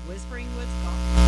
Whispering with God.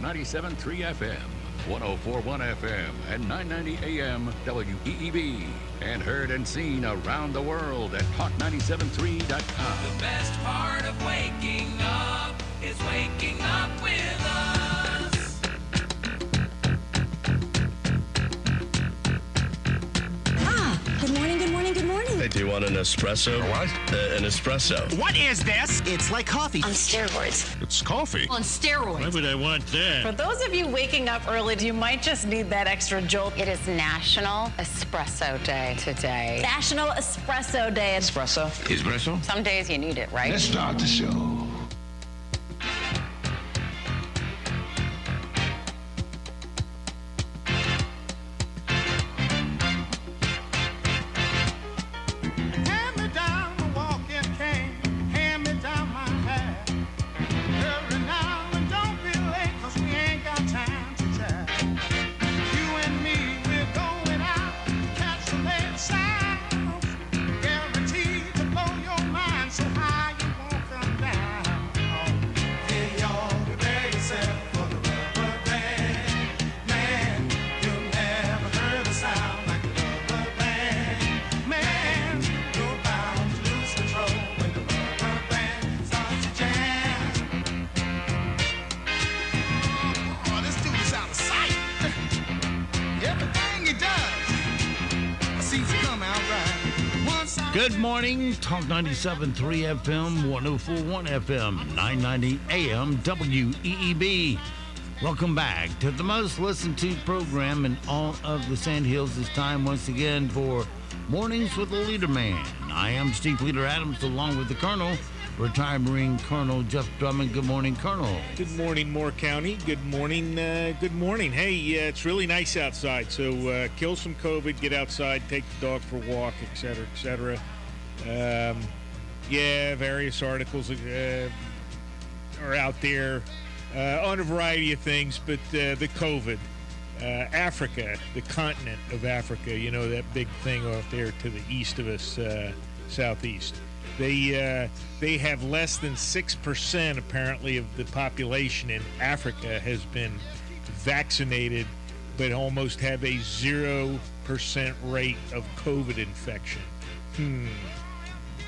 97.3 FM, 104.1 FM, and 990 AM WEEB. And heard and seen around the world at talk973.com. The best part of waking up is waking up with us. Good morning, good morning, good morning. Hey, do you want an espresso? What? An espresso. What is this? It's like coffee. On steroids. It's coffee. On steroids. Why would I want that? For those of you waking up early, you might just need that extra jolt. It is National Espresso Day today. National Espresso Day. Espresso. Espresso? Some days you need it, right? Let's start the show. Hand me down the walking cane, hand me down my hat. Hurry now and don't be late, 'cause we ain't got time to chat. You and me, we're going out to catch the latest sounds. Guaranteed to blow your mind so high you won't come down. Hey, y'all, prepare yourself for the rubber band. Man, you've never heard a sound like the rubber band. Man, you're bound to lose control when the rubber band starts to jam. Oh, this dude is out of sight. Everything he does seems to come out right. Once I Good morning, Talk 97.3 FM, 104.1 FM, 990 AM, WEEB. Welcome back to the most listened to program in all of the Sand Hills. It's time once again for Mornings with the LeaderMan. I am Steve Leader Adams, along with the Colonel, retired Marine Colonel Jeff Drummond. Good morning, Colonel. Good morning, Moore County. Good morning. Good morning. Hey, it's really nice outside, so kill some COVID, get outside, take the dog for a walk, et cetera, et cetera. Various articles are out there on a variety of things, but the COVID, Africa, the continent of Africa, you know, that big thing out there to the east of us, southeast. They have less than 6% apparently of the population in Africa has been vaccinated, but almost have a 0% rate of COVID infection.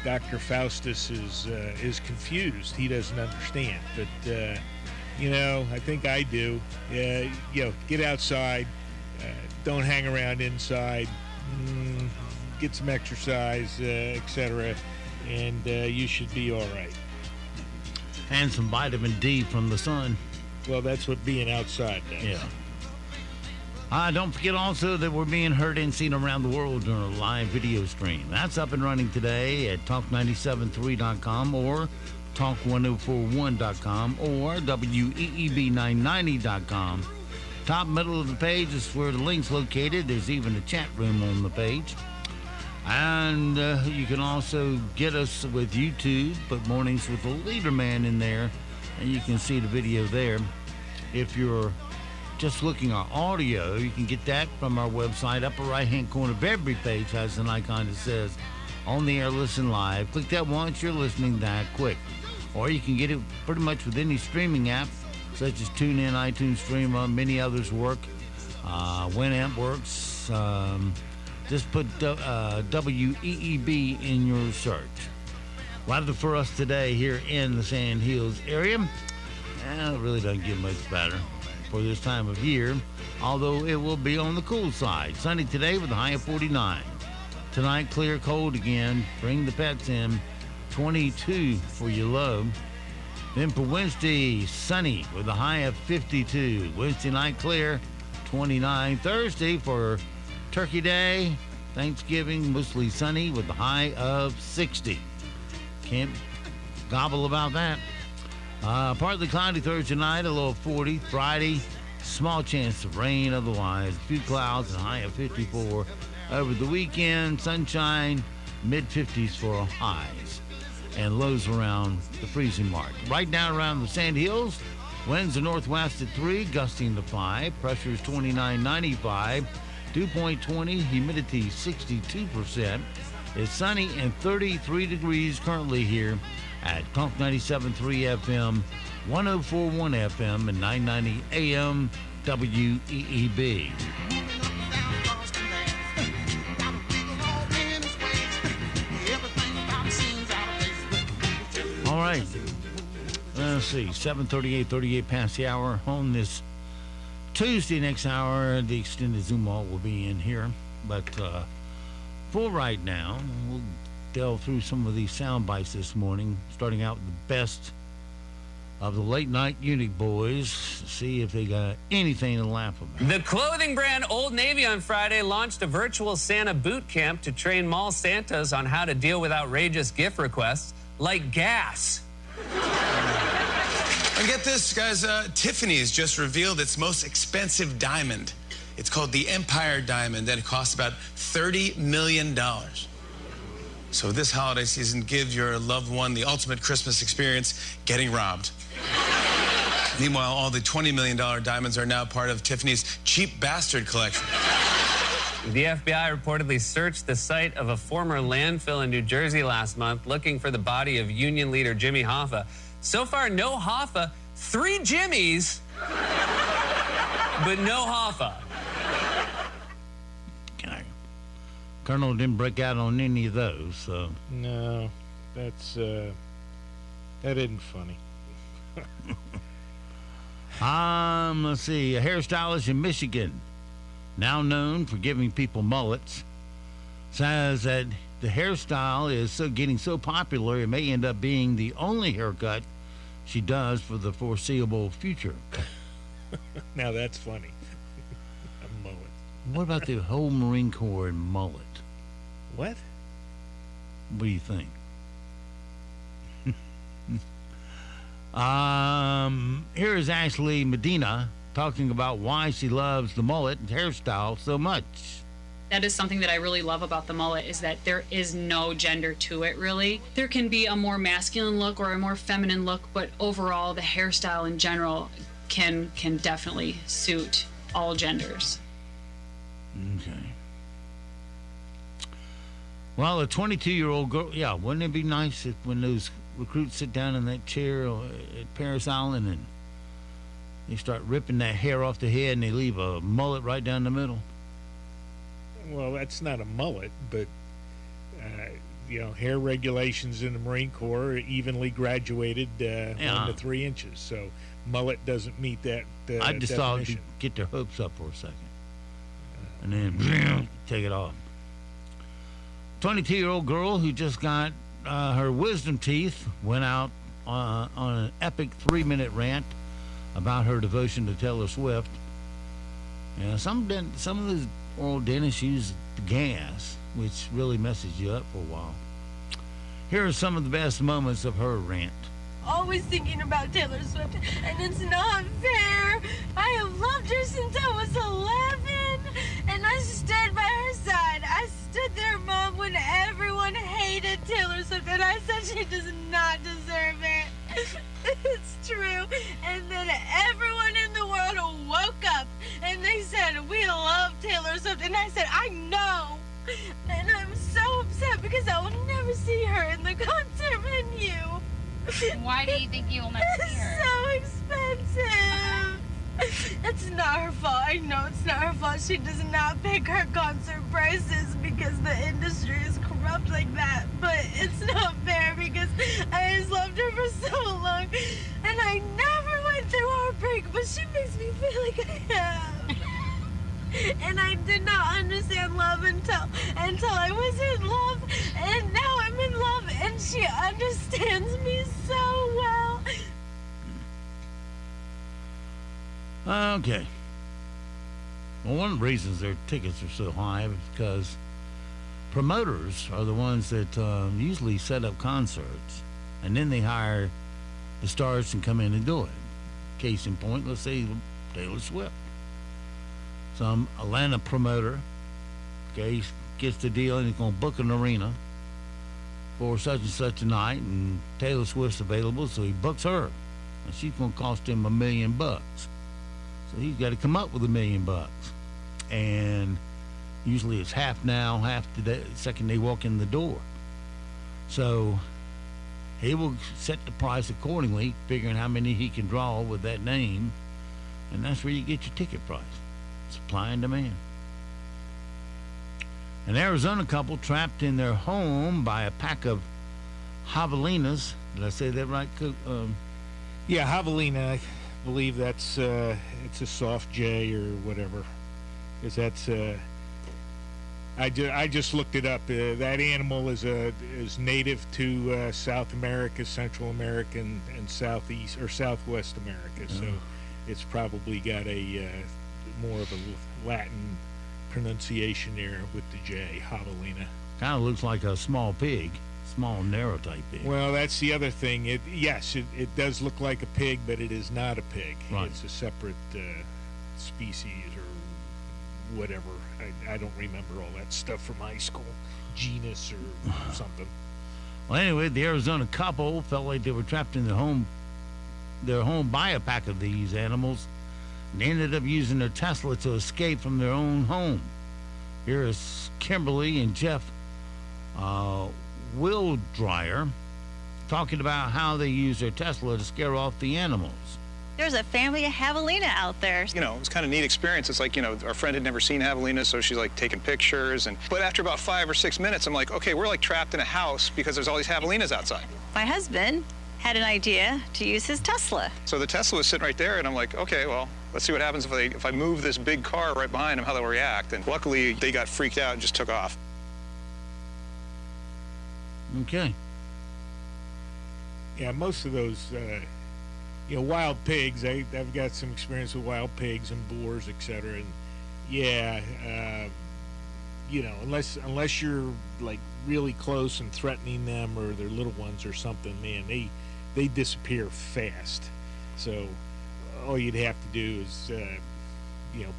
Dr. Faustus is confused. He doesn't understand, but I think I do. Get outside, don't hang around inside, get some exercise, etc., and you should be all right. And some vitamin D from the sun. Well, that's what being outside does. Yeah. Don't forget also that we're being heard and seen around the world during a live video stream. That's up and running today at talk973.com or talk1041.com or WEEB990.com. Top middle of the page is where the link's located. There's even a chat room on the page. And you can also get us with YouTube, put Mornings with the LeaderMan in there, and you can see the video there. If you're just looking at audio, you can get that from our website. Upper right-hand corner of every page has an icon that says, On the Air Listen Live. Click that once, you're listening that quick. Or you can get it pretty much with any streaming app, such as TuneIn, iTunes, Streamer, many others work. Winamp works. Just put WEEB in your search. Weather for us today here in the Sand Hills area. It really doesn't get much better for this time of year, although it will be on the cool side. Sunny today with a high of 49. Tonight, clear, cold again. Bring the pets in. 22 for your low. Then for Wednesday, sunny with a high of 52. Wednesday night, clear, 29. Thursday for Turkey Day, Thanksgiving, mostly sunny with a high of 60. Can't gobble about that. Partly cloudy Thursday night, a low of 40. Friday, small chance of rain otherwise. A few clouds and a high of 54. Over the weekend, sunshine, mid-50s for highs. And lows around the freezing mark. Right now around the Sand Hills, winds are northwest at 3, gusting to 5. Pressure is 29.95. Dew point 20, humidity 62%. It's sunny and 33 degrees currently here at Talk 97.3 FM, 1041 FM and 990 AM WEEB. All right. Let's see. 7:38 past the hour on this Tuesday. Next hour, the extended Zoom all will be in here. But for right now, we'll delve through some of these sound bites this morning, starting out with the best of the late night Unit boys. See if they got anything to laugh about. The clothing brand Old Navy on Friday launched a virtual Santa boot camp to train mall Santas on how to deal with outrageous gift requests like gas. And get this, guys, Tiffany's just revealed its most expensive diamond. It's called the Empire Diamond, and it costs about $30 million. So this holiday season, give your loved one the ultimate Christmas experience, getting robbed. Meanwhile, all the $20 million diamonds are now part of Tiffany's Cheap Bastard collection. The FBI reportedly searched the site of a former landfill in New Jersey last month looking for the body of union leader Jimmy Hoffa. So far, no Hoffa, 3 Jimmys, but no Hoffa. Okay. Colonel didn't break out on any of those, so. No, that isn't funny. Let's see. A hairstylist in Michigan, now known for giving people mullets, says that the hairstyle is getting so popular it may end up being the only haircut she does for the foreseeable future. Now that's funny. A mullet. What about the whole Marine Corps and mullet? What? What do you think? Here is Ashley Medina talking about why she loves the mullet and hairstyle so much. That is something that I really love about the mullet, is that there is no gender to it, really. There can be a more masculine look or a more feminine look, but overall, the hairstyle in general can definitely suit all genders. Okay. Well, a 22-year-old girl, yeah, wouldn't it be nice if when those recruits sit down in that chair at Paris Island and they start ripping that hair off the head and they leave a mullet right down the middle? Well, that's not a mullet, but, hair regulations in the Marine Corps are evenly graduated 1 to 3 inches. So mullet doesn't meet that I just thought to get their hopes up for a second. And then take it off. 22-year-old girl who just got her wisdom teeth went out on an epic 3-minute rant about her devotion to Taylor Swift. Yeah, some of those oral dentists use gas, which really messes you up for a while. Here are some of the best moments of her rant. Always thinking about Taylor Swift, and it's not fair. I have loved her since I was 11, and I stood by her side. I stood there, Mom, when everyone hated Taylor Swift, and I said she does not deserve it. It's true. And then everyone in the world woke up, and they said, we love Taylor Swift, and I said, I know. And I'm so upset because I will never see her in the concert venue. Why do you think you will never see her? It's so expensive. It's not her fault. I know it's not her fault. She does not pick her concert prices because the industry is corrupt like that. But it's not fair because I just loved her for so long. And I never went through heartbreak, but she makes me feel like I have. And I did not understand love until I was in love, and now I'm in love, and she understands me so well. Okay. Well, one of the reasons their tickets are so high is because promoters are the ones that usually set up concerts, and then they hire the stars to come in and do it. Case in point, let's say Taylor Swift. Some Atlanta promoter, okay, gets the deal and he's going to book an arena for such and such a night, and Taylor Swift's available, so he books her, and she's going to cost him $1 million. So he's got to come up with $1 million, and usually it's half now, half the second they walk in the door. So he will set the price accordingly, figuring how many he can draw with that name, and that's where you get your ticket price. Supply and demand. An Arizona couple trapped in their home by a pack of javelinas. Did I say that right? Yeah, javelina. I believe that's it's a soft J or whatever. Because that's I just looked it up. That animal is native to South America, Central America, and Southeast or Southwest America. So it's probably got a more of a Latin pronunciation there with the J, javelina. Kind of looks like a small pig, small narrow type pig. Well, that's the other thing. It does look like a pig, but it is not a pig. Right. It's a separate species or whatever. I don't remember all that stuff from high school. Genus or something. Well, anyway, the Arizona couple felt like they were trapped in their home by a pack of these animals, and they ended up using their Tesla to escape from their own home. Here is Kimberly and Jeff Wildryer talking about how they use their Tesla to scare off the animals. There's a family of javelina out there. You know, it was kind of a neat experience. It's like, our friend had never seen javelina, so she's like taking pictures. But after about 5 or 6 minutes, I'm like, okay, we're like trapped in a house because there's all these javelinas outside. My husband had an idea to use his Tesla. So the Tesla was sitting right there, and I'm like, okay, well, let's see what happens if I move this big car right behind them, how they'll react. And luckily, they got freaked out and just took off. Okay. Yeah, most of those, wild pigs, I've got some experience with wild pigs and boars, etc. And yeah, unless you're like really close and threatening them or their little ones or something, man, they disappear fast. So all you'd have to do is,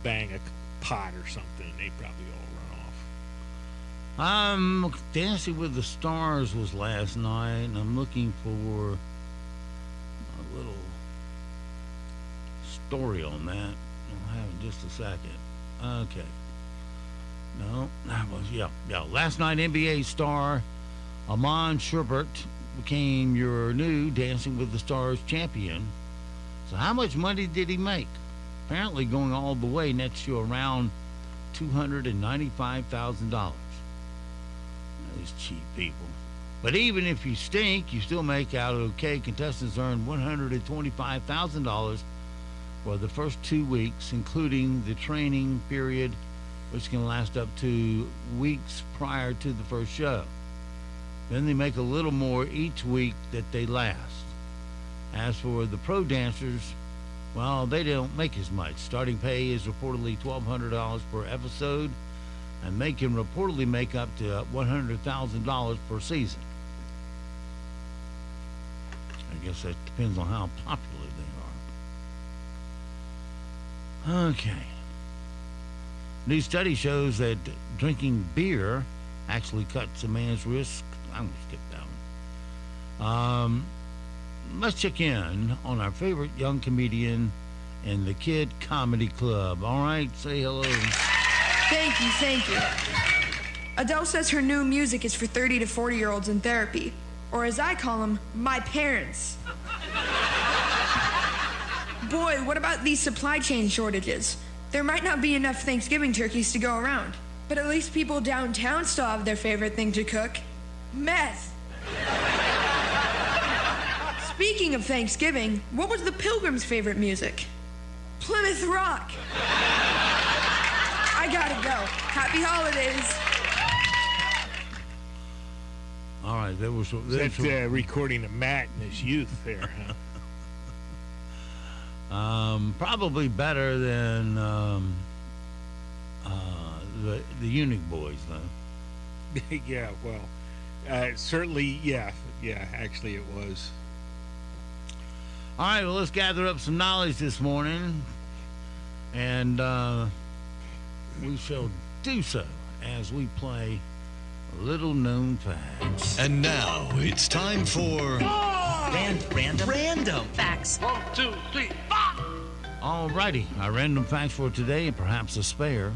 bang a pot or something, and they probably all run off. Dancing with the Stars was last night, and I'm looking for a little story on that. I'll have it in just a second. Okay. No, that was, yeah. Last night, NBA star Amon Sherbert became your new Dancing with the Stars champion. So how much money did he make? Apparently going all the way nets you around $295,000. These cheap people. But even if you stink, you still make out okay. Contestants earn $125,000 for the first 2 weeks, including the training period, which can last up to weeks prior to the first show. Then they make a little more each week that they last. As for the pro dancers, well, they don't make as much. Starting pay is reportedly $1,200 per episode, and they can reportedly make up to $100,000 per season. I guess that depends on how popular they are. Okay. New study shows that drinking beer actually cuts a man's risk. I'm going to skip that one. Let's check in on our favorite young comedian in the Kid Comedy Club. All right, say hello. Thank you. Adele says her new music is for 30 to 40-year-olds in therapy, or as I call them, my parents. Boy, what about these supply chain shortages? There might not be enough Thanksgiving turkeys to go around, but at least people downtown still have their favorite thing to cook, meth. Speaking of Thanksgiving, what was the Pilgrims' favorite music? Plymouth Rock. I gotta go. Happy holidays. All right, that was recording of Matt in his youth there, huh? Probably better than the Eunuch Boys, though. Yeah, well, certainly, yeah, actually it was. All right, well, let's gather up some knowledge this morning, and we shall do so as we play Little Known Facts. And now it's time for Random facts. 1, 2, 3, 4. All righty, our random facts for today, and perhaps a spare.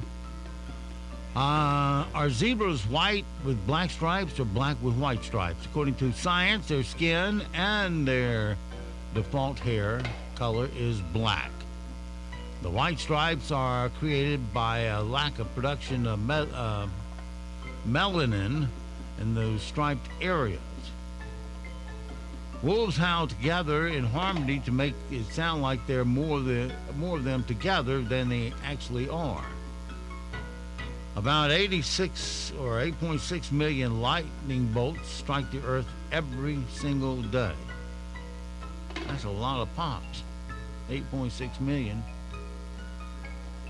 Are zebras white with black stripes or black with white stripes? According to science, their skin and their default hair color is black. The white stripes are created by a lack of production of melanin in those striped areas. Wolves howl together in harmony to make it sound like there are more of them together than they actually are. About 86 or 8.6 million lightning bolts strike the earth every single day. That's a lot of pops. 8.6 million.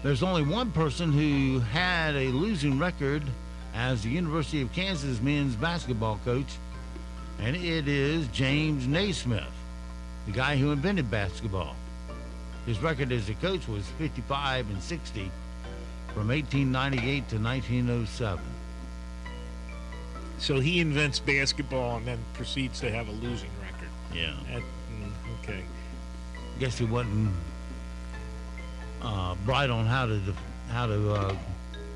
There's only one person who had a losing record as the University of Kansas men's basketball coach, and it is James Naismith, the guy who invented basketball. His record as a coach was 55-60 from 1898 to 1907. So he invents basketball and then proceeds to have a losing record. Yeah. Okay. Guess he wasn't bright on how to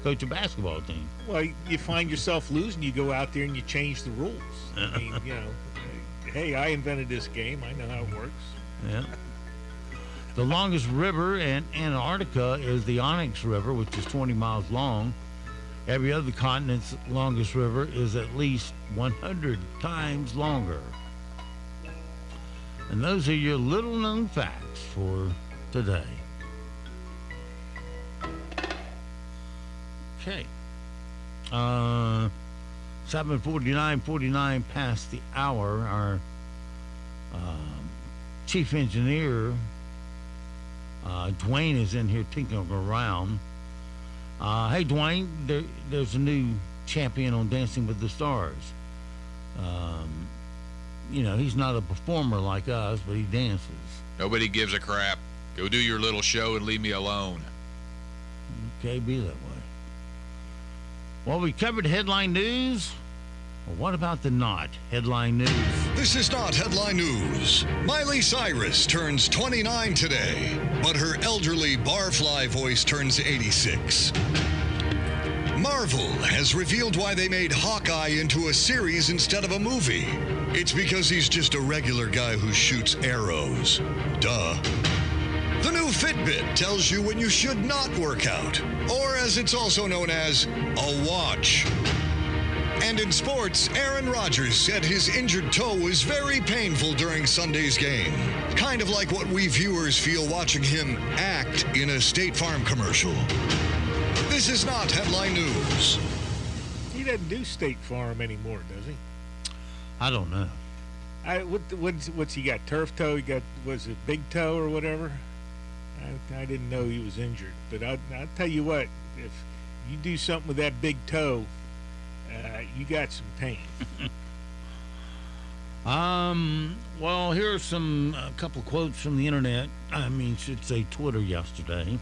coach a basketball team. Well, you find yourself losing, you go out there and you change the rules. I mean, hey, I invented this game. I know how it works. Yeah. The longest river in Antarctica is the Onyx River, which is 20 miles long. Every other continent's longest river is at least 100 times longer. And those are your little-known facts for today. Okay. 7:49 past the hour. Our chief engineer, Dwayne, is in here tinkering around. Hey, Dwayne, there's a new champion on Dancing with the Stars. He's not a performer like us, but he dances. Nobody gives a crap. Go do your little show and leave me alone. Okay, be that way. Well, we covered headline news. Well, what about the not headline news? This is not headline news. Miley Cyrus turns 29 today, but her elderly barfly voice turns 86. Marvel has revealed why they made Hawkeye into a series instead of a movie. It's because he's just a regular guy who shoots arrows. Duh. The new Fitbit tells you when you should not work out, or as it's also known as, a watch. And in sports, Aaron Rodgers said his injured toe was very painful during Sunday's game. Kind of like what we viewers feel watching him act in a State Farm commercial. This is not headline news. He doesn't do State Farm anymore, does he? I don't know. What's he got? Turf toe? He got, was it big toe or whatever? I didn't know he was injured. But I'll tell you what, if you do something with that big toe, you got some pain. Well, here are a couple quotes from the internet. Should say Twitter yesterday.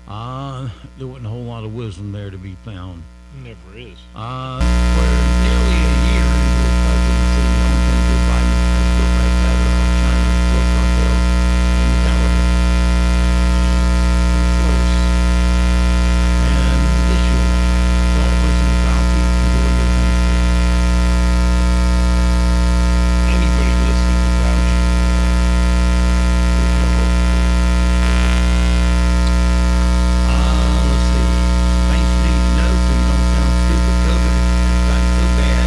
There wasn't a whole lot of wisdom there to be found. Never is. For nearly a year into his presidency, the only thing Joe Biden has built back better are China's drug cartels and the Taliban. Of course. And this year, don't listen to Fauci, enjoy your Thanksgiving. Anybody listening to Fauci, there's no hope for you. Let's see. Things you need to know so you don't sound stupid. COVID has gotten so bad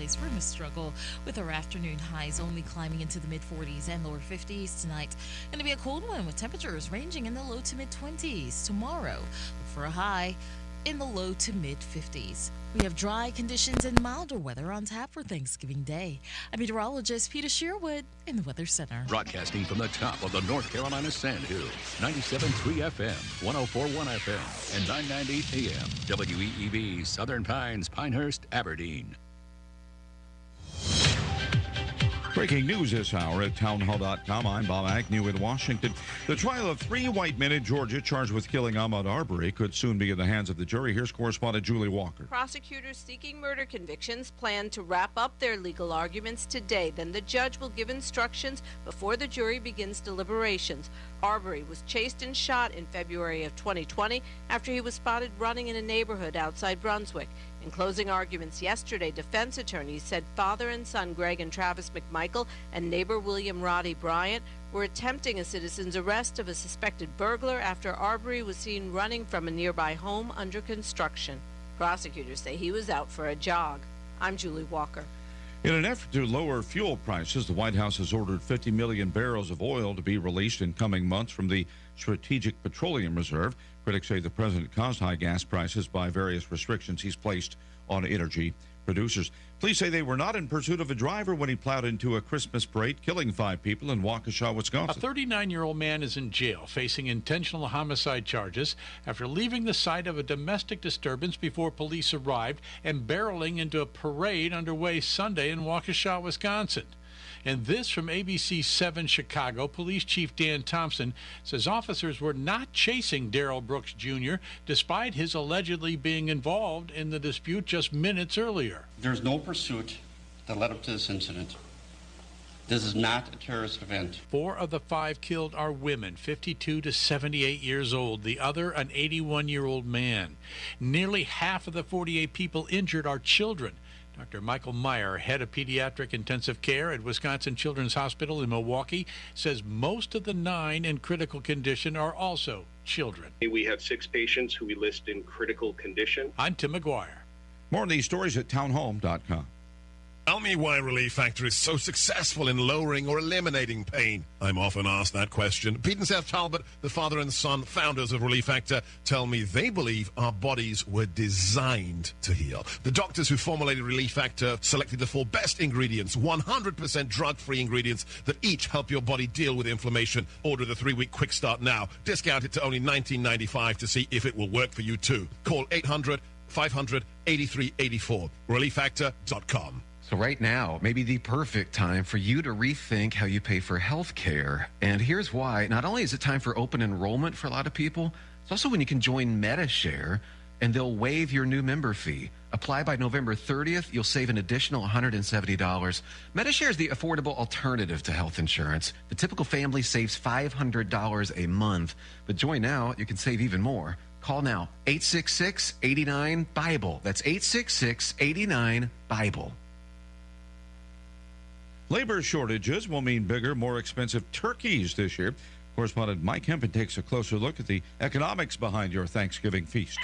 skies. We're going to struggle with our afternoon highs only climbing into the mid-40s and lower 50s tonight. Going to be a cold one with temperatures ranging in the low to mid-20s. Tomorrow, look for a high in the low to mid-50s. We have dry conditions and milder weather on tap for Thanksgiving Day. I'm meteorologist Peter Sherwood in the Weather Center. Broadcasting from the top of the North Carolina Sandhills, 97.3 FM, 104.1 FM, and 990 AM, WEEB, Southern Pines, Pinehurst, Aberdeen. Breaking news this hour at townhall.com. I'm Bob Agnew in Washington. The trial of 3 white men in Georgia charged with killing Ahmaud Arbery could soon be in the hands of the jury. Here's correspondent Julie Walker. Prosecutors seeking murder convictions plan to wrap up their legal arguments today. Then the judge will give instructions before the jury begins deliberations. Arbery was chased and shot in February of 2020 after he was spotted running in a neighborhood outside Brunswick. In closing arguments yesterday, defense attorneys said father and son Greg and Travis McMichael and neighbor William Roddy Bryant were attempting a citizen's arrest of a suspected burglar after Arbery was seen running from a nearby home under construction. Prosecutors say he was out for a jog. I'm Julie Walker. In an effort to lower fuel prices, the White House has ordered 50 million barrels of oil to be released in coming months from the Strategic Petroleum Reserve. Critics say the president caused high gas prices by various restrictions he's placed on energy producers. Police say they were not in pursuit of a driver when he plowed into a Christmas parade, killing 5 people in Waukesha, Wisconsin. A 39-year-old man is in jail facing intentional homicide charges after leaving the site of a domestic disturbance before police arrived and barreling into a parade underway Sunday in Waukesha, Wisconsin. And this from ABC 7 Chicago. Police Chief Dan Thompson says officers were not chasing Darrell Brooks Jr. despite his allegedly being involved in the dispute just minutes earlier. There's no pursuit that led up to this incident. This is not a terrorist event. 4 of the 5 killed are women, 52 to 78 years old. The other, an 81-year-old man. Nearly half of the 48 people injured are children. Dr. Michael Meyer, head of pediatric intensive care at Wisconsin Children's Hospital in Milwaukee, says most of the 9 in critical condition are also children. We have 6 patients who we list in critical condition. I'm Tim McGuire. More on these stories at townhome.com. Tell me why Relief Factor is so successful in lowering or eliminating pain. I'm often asked that question. Pete and Seth Talbot, the father and son founders of Relief Factor, tell me they believe our bodies were designed to heal. The doctors who formulated Relief Factor selected the 4 best ingredients, 100% drug-free ingredients that each help your body deal with inflammation. Order the 3-week quick start now. Discount it to only $19.95 to see if it will work for you too. Call 800-500-8384. ReliefFactor.com. So right now may be the perfect time for you to rethink how you pay for health care. And here's why. Not only is it time for open enrollment for a lot of people, it's also when you can join MediShare, and they'll waive your new member fee. Apply by November 30th. You'll save an additional $170. MediShare is the affordable alternative to health insurance. The typical family saves $500 a month. But join now, you can save even more. Call now, 866-89-BIBLE. That's 866-89-BIBLE. Labor shortages will mean bigger, more expensive turkeys this year. Correspondent Mike Hempen takes a closer look at the economics behind your Thanksgiving feast.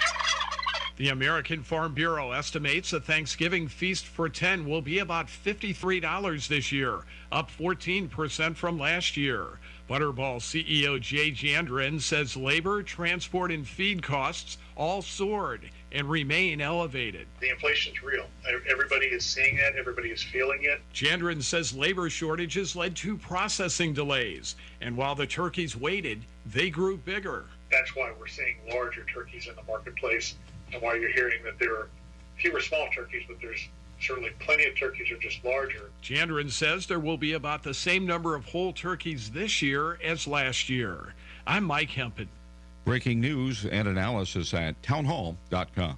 The American Farm Bureau estimates a Thanksgiving feast for 10 will be about $53 this year, up 14% from last year. Butterball CEO Jay Jandren says labor, transport, and feed costs all soared and remain elevated. The inflation's real. Everybody is seeing it. Everybody is feeling it. Jandren says labor shortages led to processing delays, and while the turkeys waited, they grew bigger. That's why we're seeing larger turkeys in the marketplace, and why you're hearing that there are fewer small turkeys, but there's certainly plenty of turkeys are just larger. Jandren says there will be about the same number of whole turkeys this year as last year. I'm Mike Hempen. Breaking news and analysis at townhall.com.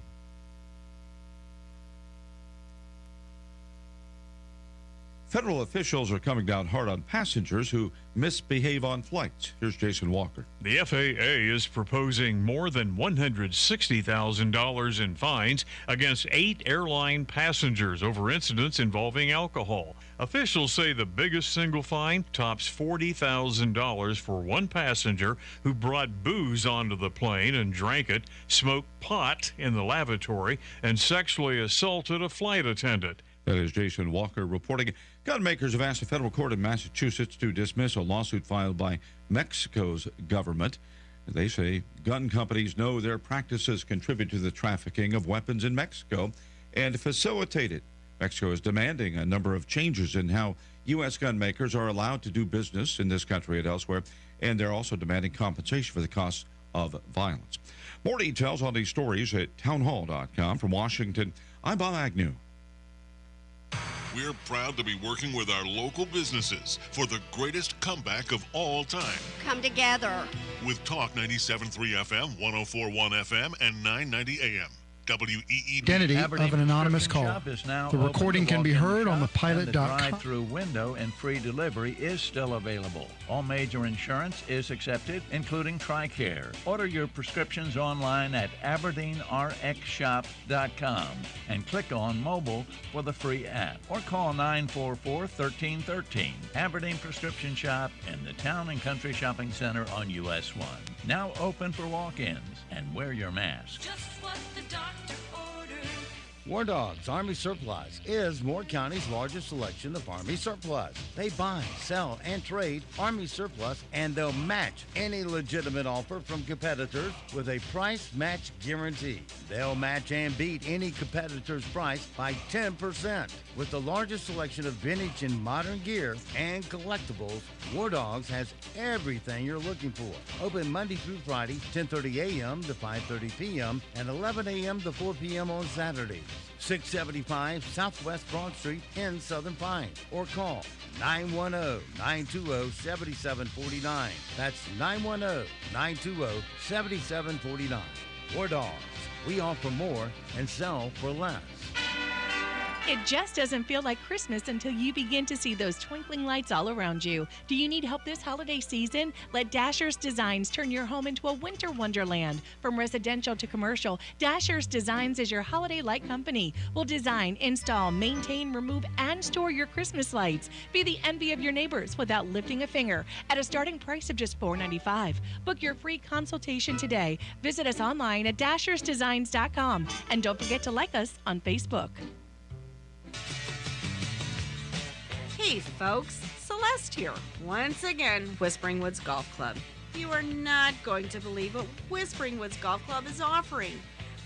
Federal officials are coming down hard on passengers who misbehave on flights. Here's Jason Walker. The FAA is proposing more than $160,000 in fines against 8 airline passengers over incidents involving alcohol. Officials say the biggest single fine tops $40,000 for one passenger who brought booze onto the plane and drank it, smoked pot in the lavatory, and sexually assaulted a flight attendant. That is Jason Walker reporting. Gun makers have asked a federal court in Massachusetts to dismiss a lawsuit filed by Mexico's government. They say gun companies know their practices contribute to the trafficking of weapons in Mexico and facilitate it. Mexico is demanding a number of changes in how U.S. gun makers are allowed to do business in this country and elsewhere, and they're also demanding compensation for the costs of violence. More details on these stories at townhall.com. From Washington, I'm Bob Agnew. We're proud to be working with our local businesses for the greatest comeback of all time. Come together. With Talk 97.3 FM, 104.1 FM, and 990 AM. WEEB. Identity of an anonymous call. The recording can be heard on the pilot.com. The drive-through window and free delivery is still available. All major insurance is accepted, including TRICARE. Order your prescriptions online at AberdeenRxShop.com and click on mobile for the free app or call 944-1313. Aberdeen Prescription Shop in the Town and Country Shopping Center on US 1. Now open for walk-ins and wear your mask. Just what the doctor ordered. War Dogs Army Surplus is Moore County's largest selection of Army surplus. They buy, sell, and trade Army surplus, and they'll match any legitimate offer from competitors with a price match guarantee. They'll match and beat any competitor's price by 10%. With the largest selection of vintage and modern gear and collectibles, War Dogs has everything you're looking for. Open Monday through Friday, 10:30 a.m. to 5:30 p.m. and 11 a.m. to 4 p.m. on Saturdays. 675 Southwest Broad Street in Southern Pines, or call 910-920-7749. That's 910-920-7749. War Dogs. We offer more and sell for less. It just doesn't feel like Christmas until you begin to see those twinkling lights all around you. Do you need help this holiday season? Let Dasher's Designs turn your home into a winter wonderland. From residential to commercial, Dasher's Designs is your holiday light company. We'll design, install, maintain, remove, and store your Christmas lights. Be the envy of your neighbors without lifting a finger at a starting price of just $4.95. Book your free consultation today. Visit us online at dashersdesigns.com. And don't forget to like us on Facebook. Hey folks, Celeste here, once again, Whispering Woods Golf Club. You are not going to believe what Whispering Woods Golf Club is offering.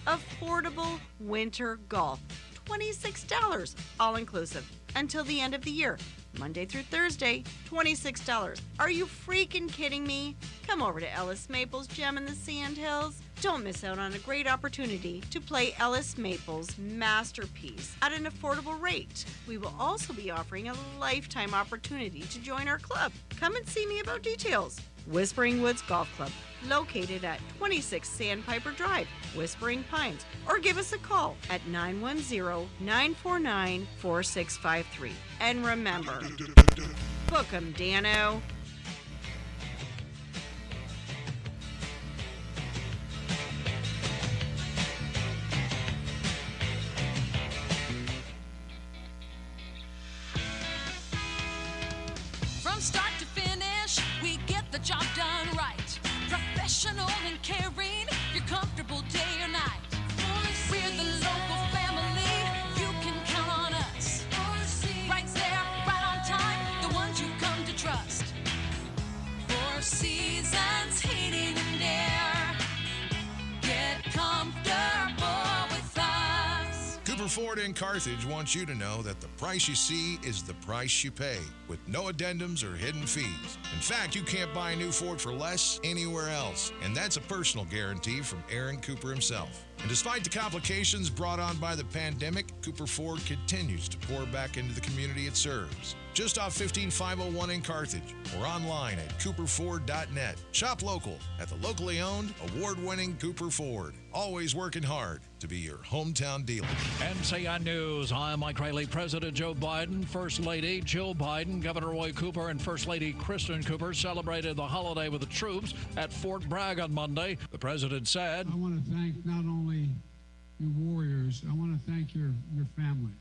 Affordable winter golf, $26, all inclusive, until the end of the year. Monday through Thursday, $26. Are you freaking kidding me? Come over to Ellis Maples Gem in the Sandhills. Don't miss out on a great opportunity to play Ellis Maples' masterpiece at an affordable rate. We will also be offering a lifetime opportunity to join our club. Come and see me about details. Whispering Woods Golf Club, located at 26 Sandpiper Drive, Whispering Pines, or give us a call at 910-949-4653. And remember, book 'em, Dano. From start to finish, we get the job done right. Professional and caring, you're comfortable day or night. We're the local family, you can count on us. Right there, right on time, the ones you come to trust. 4 Seasons Heating and Air, get comfortable with us. Cooper Ford in Carthage wants you to know that the price you see is the price you pay, with no addendums or hidden fees. In fact, you can't buy a new Ford for less anywhere else, and that's a personal guarantee from Aaron Cooper himself. And despite the complications brought on by the pandemic, Cooper Ford continues to pour back into the community it serves. Just off 15501 in Carthage, or online at cooperford.net. Shop local at the locally owned, award-winning Cooper Ford. Always working hard to be your hometown dealer. NCN News. I'm Mike Riley. President Joe Biden, First Lady Jill Biden, Governor Roy Cooper, and First Lady Kristen Cooper celebrated the holiday with the troops at Fort Bragg on Monday. The president said, I want to thank not only you warriors, I want to thank your families.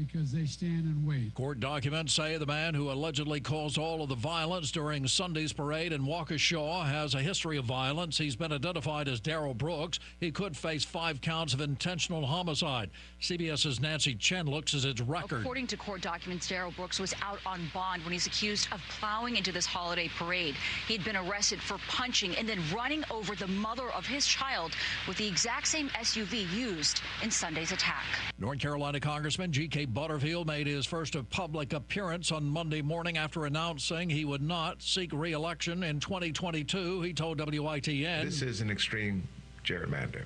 because they stand and wait. Court documents say the man who allegedly caused all of the violence during Sunday's parade in Waukesha has a history of violence. He's been identified as Darrell Brooks. He could face 5 counts of intentional homicide. CBS's Nancy Chen looks at his record. According to court documents, Darrell Brooks was out on bond when he's accused of plowing into this holiday parade. He'd been arrested for punching and then running over the mother of his child with the exact same SUV used in Sunday's attack. North Carolina Congressman G.K. Butterfield made his first public appearance on Monday morning after announcing he would not seek re-election in 2022. He told WITN. This is an extreme gerrymander.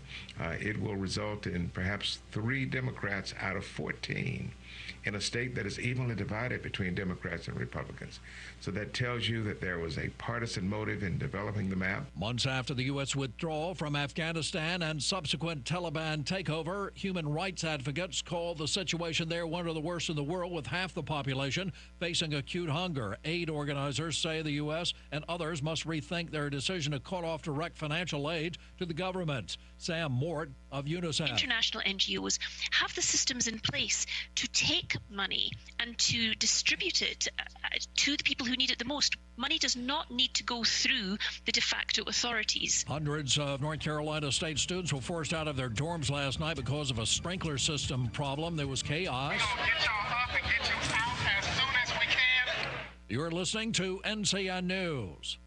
It will result in perhaps 3 Democrats out of 14 in a state that is evenly divided between Democrats and Republicans. So that tells you that there was a partisan motive in developing the map. Months after the U.S. withdrawal from Afghanistan and subsequent Taliban takeover, human rights advocates call the situation there one of the worst in the world, with half the population facing acute hunger. Aid organizers say the U.S. and others must rethink their decision to cut off direct financial aid to the government. Sam Mort of UNICEF. International NGOs have the systems in place to take money and to distribute it to the people who need it the most. Money does not need to go through the de facto authorities. Hundreds of North Carolina state students were forced out of their dorms last night because of a sprinkler system problem. There was chaos. We're gonna get y'all up and get you out as soon as we can. You're listening to NCN News.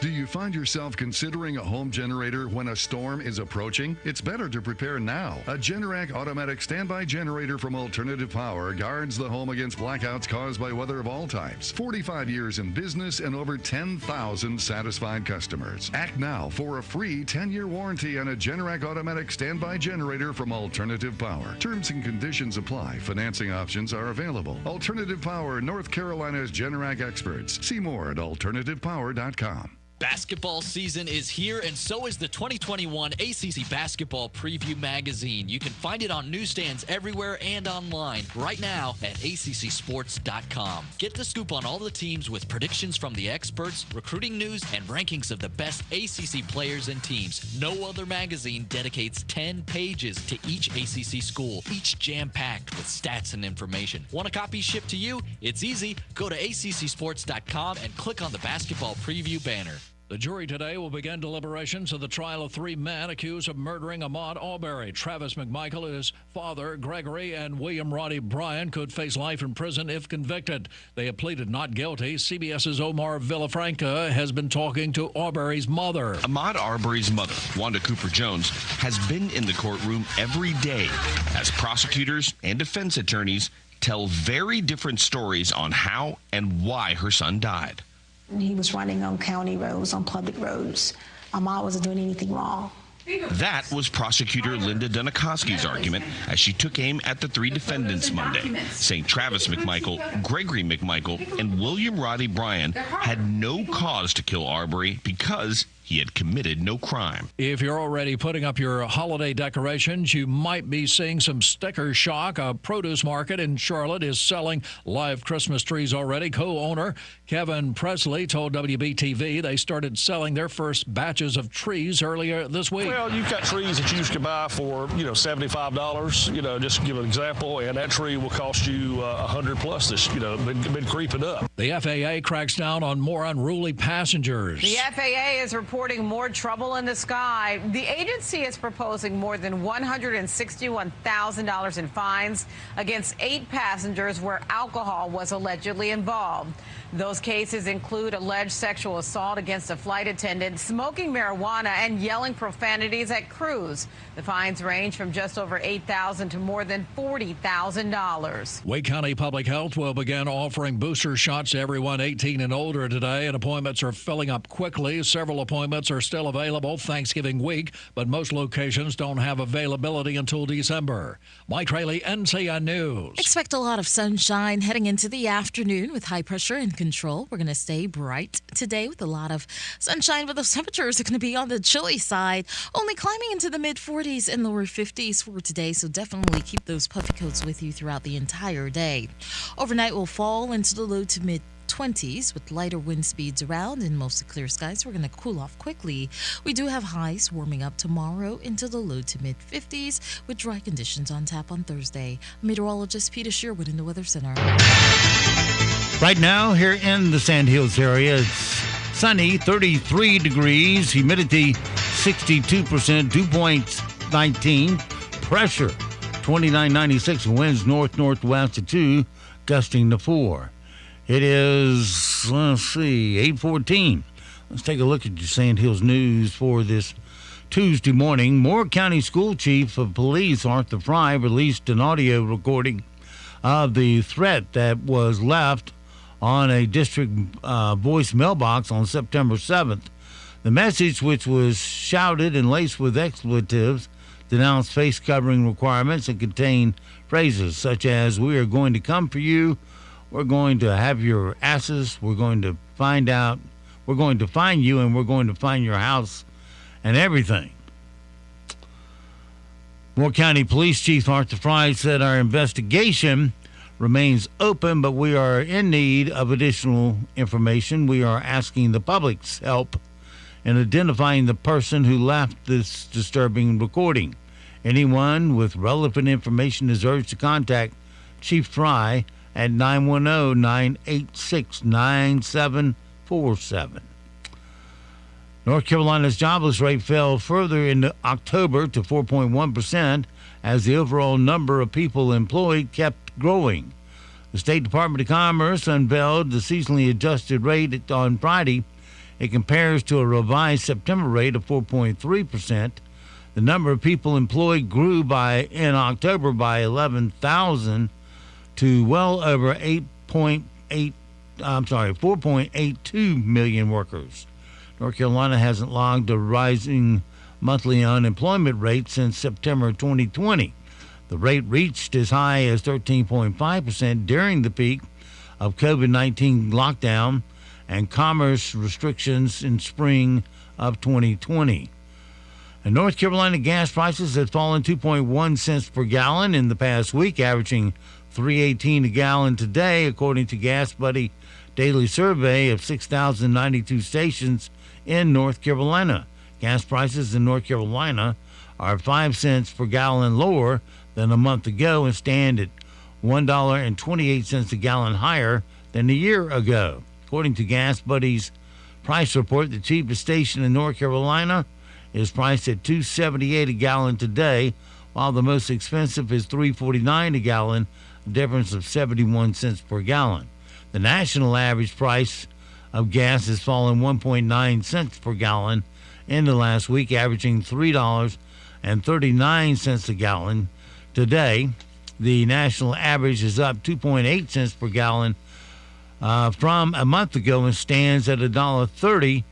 Do you find yourself considering a home generator when a storm is approaching? It's better to prepare now. A Generac automatic standby generator from Alternative Power guards the home against blackouts caused by weather of all types. 45 years in business and over 10,000 satisfied customers. Act now for a free 10-year warranty on a Generac automatic standby generator from Alternative Power. Terms and conditions apply. Financing options are available. Alternative Power, North Carolina's Generac experts. See more at alternativepower.com. Basketball season is here, and so is the 2021 ACC Basketball Preview Magazine. You can find it on newsstands everywhere and online right now at ACCSports.com. Get the scoop on all the teams with predictions from the experts, recruiting news, and rankings of the best ACC players and teams. No other magazine dedicates 10 pages to each ACC school, each jam-packed with stats and information. Want a copy shipped to you? It's easy. Go to ACCSports.com and click on the Basketball Preview banner. The jury today will begin deliberations of the trial of 3 men accused of murdering Ahmaud Arbery. Travis McMichael, his father, Gregory, and William Roddy Bryan could face life in prison if convicted. They have pleaded not guilty. CBS's Omar Villafranca has been talking to Arbery's mother. Ahmaud Arbery's mother, Wanda Cooper Jones, has been in the courtroom every day as prosecutors and defense attorneys tell very different stories on how and why her son died. He was running on county roads, on public roads. Ahmaud wasn't doing anything wrong. That was prosecutor Linda Dunikoski's argument as she took aim at the 3 defendants Monday, saying Travis McMichael, Gregory McMichael, and William Roddy Bryan had no cause to kill Arbery because he had committed no crime. If you're already putting up your holiday decorations, you might be seeing some sticker shock. A produce market in Charlotte is selling live Christmas trees already. Co-owner Kevin Presley told WBTV they started selling their first batches of trees earlier this week. Well, you've got trees that you used to buy for, $75, just to give an example, and that tree will cost you $100 plus this, been creeping up. The FAA cracks down on more unruly passengers. The FAA is reporting more trouble in the sky. The agency is proposing more than $161,000 in fines against 8 passengers where alcohol was allegedly involved. Those cases include alleged sexual assault against a flight attendant, smoking marijuana, and yelling profanities at crews. The fines range from just over $8,000 to more than $40,000. Wake County Public Health will begin offering booster shots to everyone 18 and older today, and appointments are filling up quickly. Several appointments are still available Thanksgiving week, but most locations don't have availability until December. Mike Rayleigh, NCN News. Expect a lot of sunshine heading into the afternoon with high pressure in control. We're going to stay bright today with a lot of sunshine, but those temperatures are going to be on the chilly side, only climbing into the mid-40s and lower 50s for today, so definitely keep those puffy coats with you throughout the entire day. Overnight will fall into the low to mid mid-20s with lighter wind speeds around and mostly clear skies. We're going to cool off quickly. We do have highs warming up tomorrow into the low to mid-50s with dry conditions on tap on Thursday. Meteorologist Peter Sherwood in the Weather Center. Right now, here in the Sand Hills area, it's sunny, 33 degrees, humidity 62%, dew points 19, pressure 29.96, winds north-northwest at 2, gusting to 4. It is, 8:14. Let's take a look at your Sand Hills news for this Tuesday morning. Moore County School Chief of Police Arthur Fry released an audio recording of the threat that was left on a district voice mailbox on September 7th. The message, which was shouted and laced with expletives, denounced face covering requirements and contained phrases such as, "We are going to come for you, we're going to have your asses, we're going to find out, we're going to find you, and we're going to find your house," and everything. Moore County Police Chief Arthur Fry said, "Our investigation remains open, but we are in need of additional information. We are asking the public's help in identifying the person who left this disturbing recording. Anyone with relevant information is urged to contact Chief Fry at 910-986-9747. North Carolina's jobless rate fell further in October to 4.1% as the overall number of people employed kept growing. The State Department of Commerce unveiled the seasonally adjusted rate on Friday. It compares to a revised September rate of 4.3%. The number of people employed grew in October by 11,000 to well over 4.82 million workers. North Carolina hasn't logged a rising monthly unemployment rate since September 2020. The rate reached as high as 13.5% during the peak of COVID-19 lockdown and commerce restrictions in spring of 2020. And North Carolina gas prices have fallen 2.1 cents per gallon in the past week, averaging $3.18 a gallon today, according to Gas Buddy daily survey of 6,092 stations in North Carolina. Gas prices in North Carolina are 5 cents per gallon lower than a month ago and stand at $1.28 a gallon higher than a year ago. According to Gas Buddy's price report, the cheapest station in North Carolina is priced at $2.78 a gallon today, while the most expensive is $3.49 a gallon, a difference of 71 cents per gallon. The national average price of gas has fallen 1.9 cents per gallon in the last week, averaging $3.39 a gallon. Today, the national average is up 2.8 cents per gallon from a month ago and stands at $1.30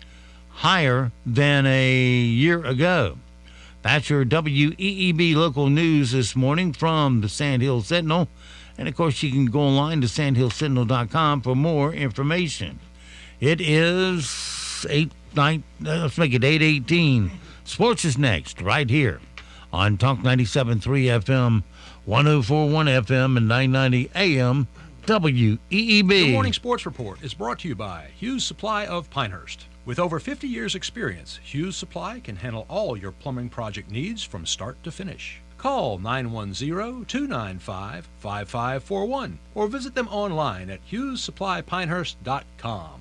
higher than a year ago. That's your WEEB local news this morning from the Sand Hills Sentinel. And, of course, you can go online to sandhillsentinel.com for more information. It is 8:18. Sports is next, right here on Talk 97.3 FM, 104.1 FM, and 990 AM, WEEB. The Morning Sports Report is brought to you by Hughes Supply of Pinehurst. With over 50 years' experience, Hughes Supply can handle all your plumbing project needs from start to finish. Call 910-295-5541 or visit them online at HughesSupplyPinehurst.com.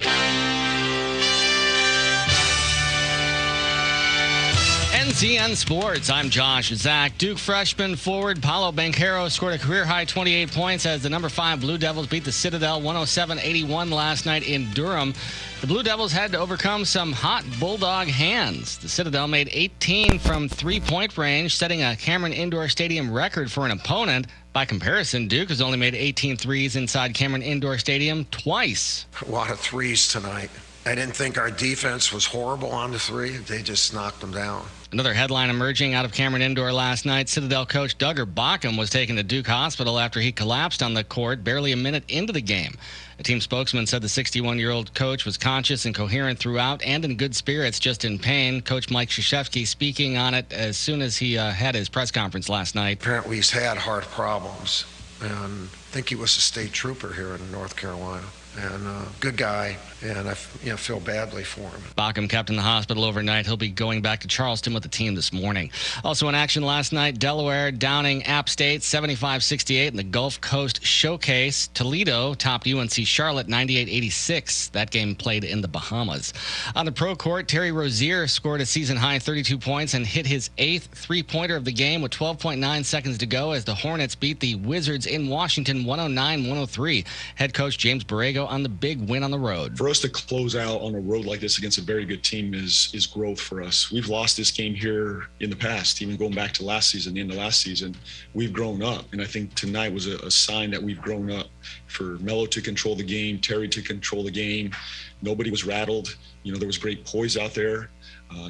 NCN Sports, I'm Josh Zach. Duke freshman forward Paulo Banchero scored a career-high 28 points as the number 5 Blue Devils beat the Citadel 107-81 last night in Durham. The Blue Devils had to overcome some hot Bulldog hands. The Citadel made 18 from three-point range, setting a Cameron Indoor Stadium record for an opponent. By comparison, Duke has only made 18 threes inside Cameron Indoor Stadium twice. A lot of threes tonight. I didn't think our defense was horrible on the three. They just knocked them down. Another headline emerging out of Cameron Indoor last night. Citadel coach Duggar Bockham was taken to Duke Hospital after he collapsed on the court barely a minute into the game. A team spokesman said the 61-year-old coach was conscious and coherent throughout and in good spirits, just in pain. Coach Mike Krzyzewski speaking on it as soon as he had his press conference last night. Apparently he's had heart problems, and I think he was a state trooper here in North Carolina. and good guy, and I feel badly for him. Bauckham kept in the hospital overnight. He'll be going back to Charleston with the team this morning. Also in action last night, Delaware downing App State 75-68 in the Gulf Coast Showcase. Toledo topped UNC Charlotte 98-86. That game played in the Bahamas. On the pro court, Terry Rozier scored a season-high 32 points and hit his 8th three-pointer of the game with 12.9 seconds to go as the Hornets beat the Wizards in Washington 109-103. Head coach James Borrego on the big win on the road. For us to close out on a road like this against a very good team is growth for us. We've lost this game here in the past, even going back to last season, the end of last season. We've grown up, and I think tonight was a sign that we've grown up. For Melo to control the game, Terry to control the game. Nobody was rattled. There was great poise out there.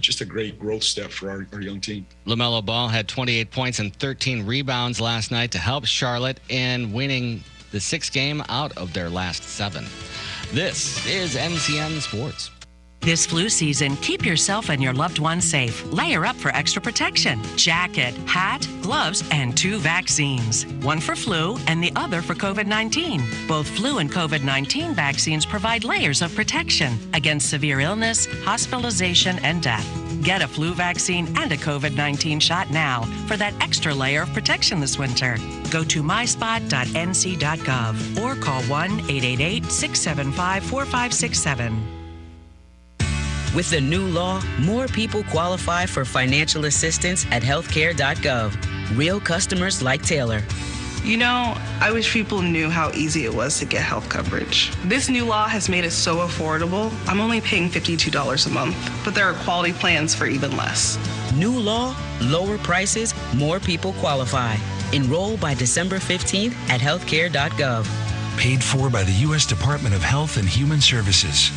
Just a great growth step for our young team. LaMelo Ball had 28 points and 13 rebounds last night to help Charlotte in winning the 6th game out of their last 7. This is NCN Sports. This flu season, keep yourself and your loved ones safe. Layer up for extra protection. Jacket, hat, gloves, and 2 vaccines. One for flu and the other for COVID-19. Both flu and COVID-19 vaccines provide layers of protection against severe illness, hospitalization, and death. Get a flu vaccine and a COVID-19 shot now for that extra layer of protection this winter. Go to myspot.nc.gov or call 1-888-675-4567. With the new law, more people qualify for financial assistance at healthcare.gov. Real customers like Taylor. I wish people knew how easy it was to get health coverage. This new law has made it so affordable. I'm only paying $52 a month, but there are quality plans for even less. New law, lower prices, more people qualify. Enroll by December 15th at healthcare.gov. Paid for by the U.S. Department of Health and Human Services.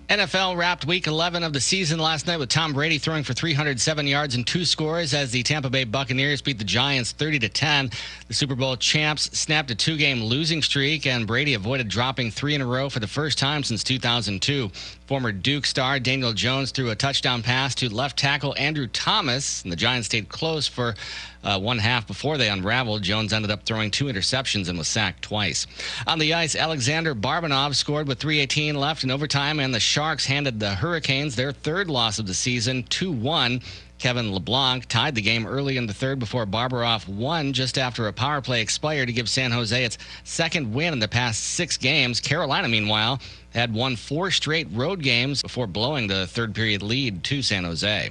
NFL wrapped Week 11 of the season last night with Tom Brady throwing for 307 yards and 2 scores as the Tampa Bay Buccaneers beat the Giants 30-10. The Super Bowl champs snapped a 2-game losing streak, and Brady avoided dropping 3 in a row for the first time since 2002. Former Duke star Daniel Jones threw a touchdown pass to left tackle Andrew Thomas, and the Giants stayed close for one half before they unraveled. Jones ended up throwing 2 interceptions and was sacked twice. On the ice, Alexander Barbanov scored with 3:18 left in overtime, and the Sharks handed the Hurricanes their 3rd loss of the season, 2-1. Kevin LeBlanc tied the game early in the 3rd before Barbanov won just after a power play expired to give San Jose its 2nd win in the past 6 games. Carolina, meanwhile, had won 4 straight road games before blowing the 3rd period lead to San Jose.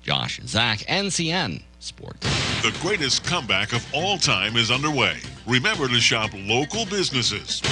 Josh, Zach, NCN Sports. The greatest comeback of all time is underway. Remember to shop local businesses.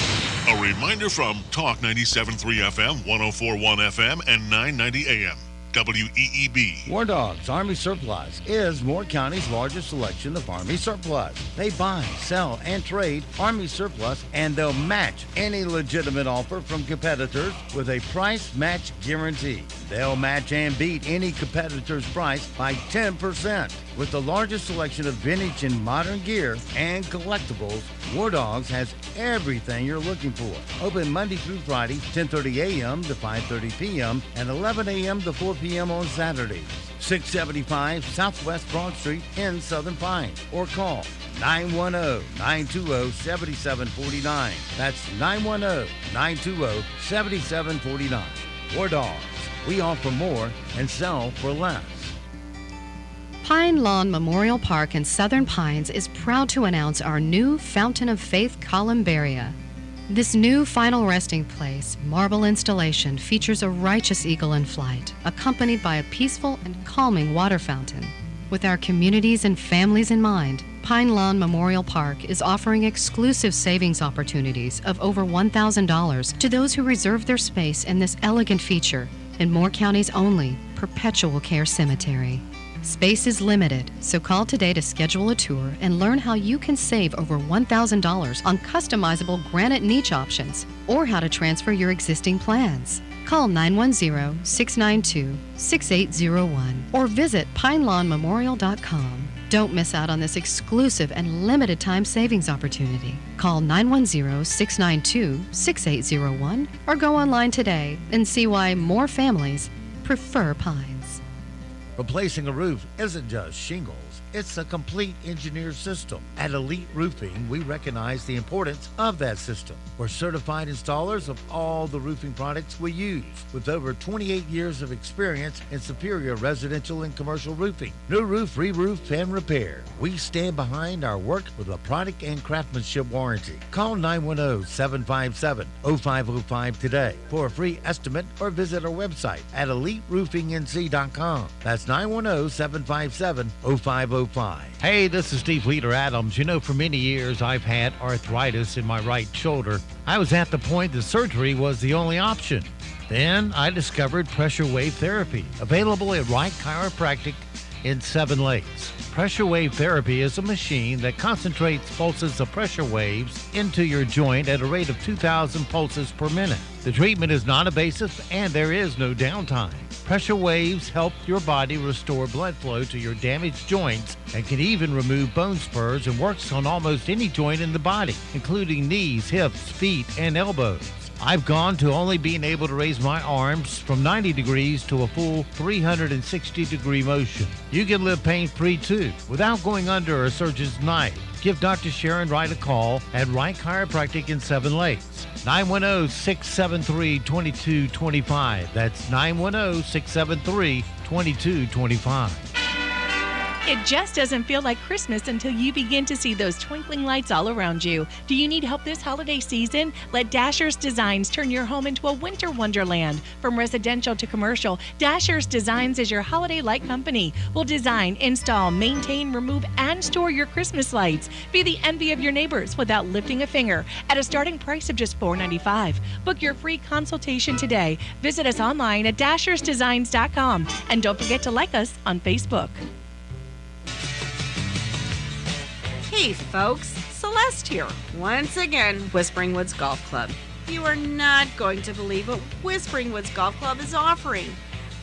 A reminder from Talk 97.3 FM, 104.1 FM, and 990 AM. WEEB. War Dogs Army Surplus is Moore County's largest selection of Army surplus. They buy, sell, and trade Army surplus, and they'll match any legitimate offer from competitors with a price match guarantee. They'll match and beat any competitor's price by 10%. With the largest selection of vintage and modern gear and collectibles, War Dogs has everything you're looking for. Open Monday through Friday, 10:30 a.m. to 5:30 p.m. and 11 a.m. to 4 p.m. on Saturdays. 675 Southwest Broad Street in Southern Pines, or call 910-920-7749. That's 910-920-7749. War Dogs. We offer more and sell for less. Pine Lawn Memorial Park in Southern Pines is proud to announce our new Fountain of Faith Columbaria. This new final resting place marble installation features a righteous eagle in flight, accompanied by a peaceful and calming water fountain. With our communities and families in mind, Pine Lawn Memorial Park is offering exclusive savings opportunities of over $1,000 to those who reserve their space in this elegant feature in Moore County's only perpetual care cemetery. Space is limited, so call today to schedule a tour and learn how you can save over $1,000 on customizable granite niche options or how to transfer your existing plans. Call 910-692-6801 or visit pinelawnmemorial.com. Don't miss out on this exclusive and limited time savings opportunity. Call 910-692-6801 or go online today and see why more families prefer Pines. Replacing a roof isn't just shingles, it's a complete engineered system. At Elite Roofing, we recognize the importance of that system. We're certified installers of all the roofing products we use, with over 28 years of experience in superior residential and commercial roofing. New roof, re-roof, and repair. We stand behind our work with a product and craftsmanship warranty. Call 910-757-0505 today for a free estimate or visit our website at eliteroofingnc.com. That's 910-757-0505. Hey, this is Steve Leader Adams. You know, for many years I've had arthritis in my right shoulder. I was at the point that surgery was the only option. Then I discovered pressure wave therapy, available at Wright Chiropractic in 7 Lakes. Pressure wave therapy is a machine that concentrates pulses of pressure waves into your joint at a rate of 2,000 pulses per minute. The treatment is non-invasive and there is no downtime. Pressure waves help your body restore blood flow to your damaged joints and can even remove bone spurs and works on almost any joint in the body, including knees, hips, feet, and elbows. I've gone to only being able to raise my arms from 90 degrees to a full 360-degree motion. You can live pain-free too, without going under a surgeon's knife. Give Dr. Sharon Wright a call at Wright Chiropractic in 7 Lakes. 910-673-2225. That's 910-673-2225. It just doesn't feel like Christmas until you begin to see those twinkling lights all around you. Do you need help this holiday season? Let Dasher's Designs turn your home into a winter wonderland. From residential to commercial, Dasher's Designs is your holiday light company. We'll design, install, maintain, remove, and store your Christmas lights. Be the envy of your neighbors without lifting a finger at a starting price of just $4.95. Book your free consultation today. Visit us online at dashersdesigns.com. And don't forget to like us on Facebook. Hey folks, Celeste here, once again, Whispering Woods Golf Club. You are not going to believe what Whispering Woods Golf Club is offering.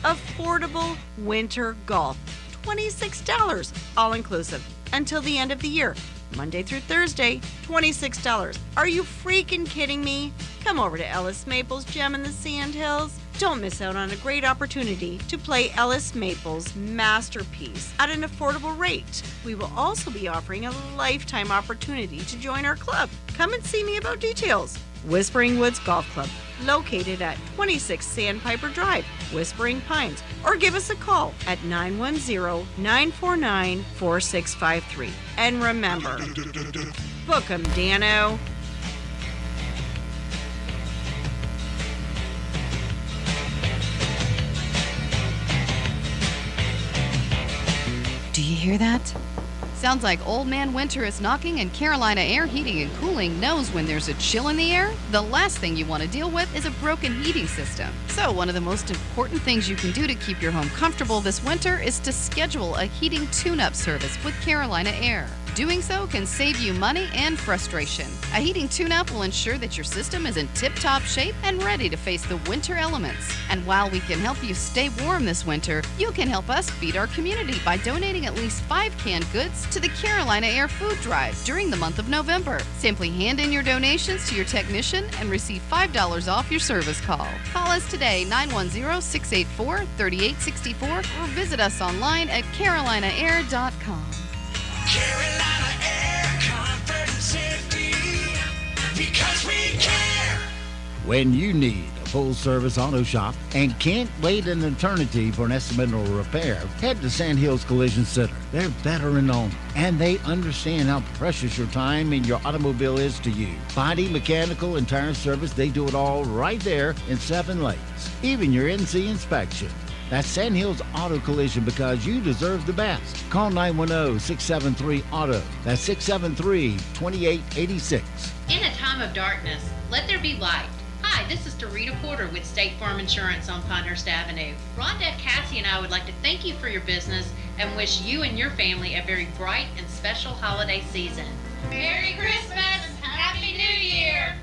Affordable winter golf, $26, all inclusive, until the end of the year. Monday through Thursday, $26. Are you freaking kidding me? Come over to Ellis Maples Gem in the Sandhills. Don't miss out on a great opportunity to play Ellis Maples' masterpiece at an affordable rate. We will also be offering a lifetime opportunity to join our club. Come and see me about details. Whispering Woods Golf Club, located at 26 Sandpiper Drive, Whispering Pines, or give us a call at 910-949-4653. And remember, book 'em, Dano. Do you hear that? Sounds like Old Man Winter is knocking, and Carolina Air Heating and Cooling knows when there's a chill in the air, the last thing you want to deal with is a broken heating system. So one of the most important things you can do to keep your home comfortable this winter is to schedule a heating tune-up service with Carolina Air. Doing so can save you money and frustration. A heating tune-up will ensure that your system is in tip-top shape and ready to face the winter elements. And while we can help you stay warm this winter, you can help us feed our community by donating at least 5 canned goods to the Carolina Air Food Drive during the month of November. Simply hand in your donations to your technician and receive $5 off your service call. Call us today, 910-684-3864, or visit us online at carolinaair.com. Carolina Air, comfort and safety, because we care. When you need a full-service auto shop and can't wait an eternity for an estimate or repair, head to Sandhills Collision Center. They're veteran-owned, and they understand how precious your time and your automobile is to you. Body, mechanical, and tire service, they do it all right there in 7 Lakes. Even your NC inspection. That's Sandhills Auto Collision, because you deserve the best. Call 910-673-AUTO. That's 673-2886. In a time of darkness, let there be light. Hi, this is Dorita Porter with State Farm Insurance on Pinehurst Avenue. Rhonda, Cassie, and I would like to thank you for your business and wish you and your family a very bright and special holiday season. Merry Christmas and Happy New Year.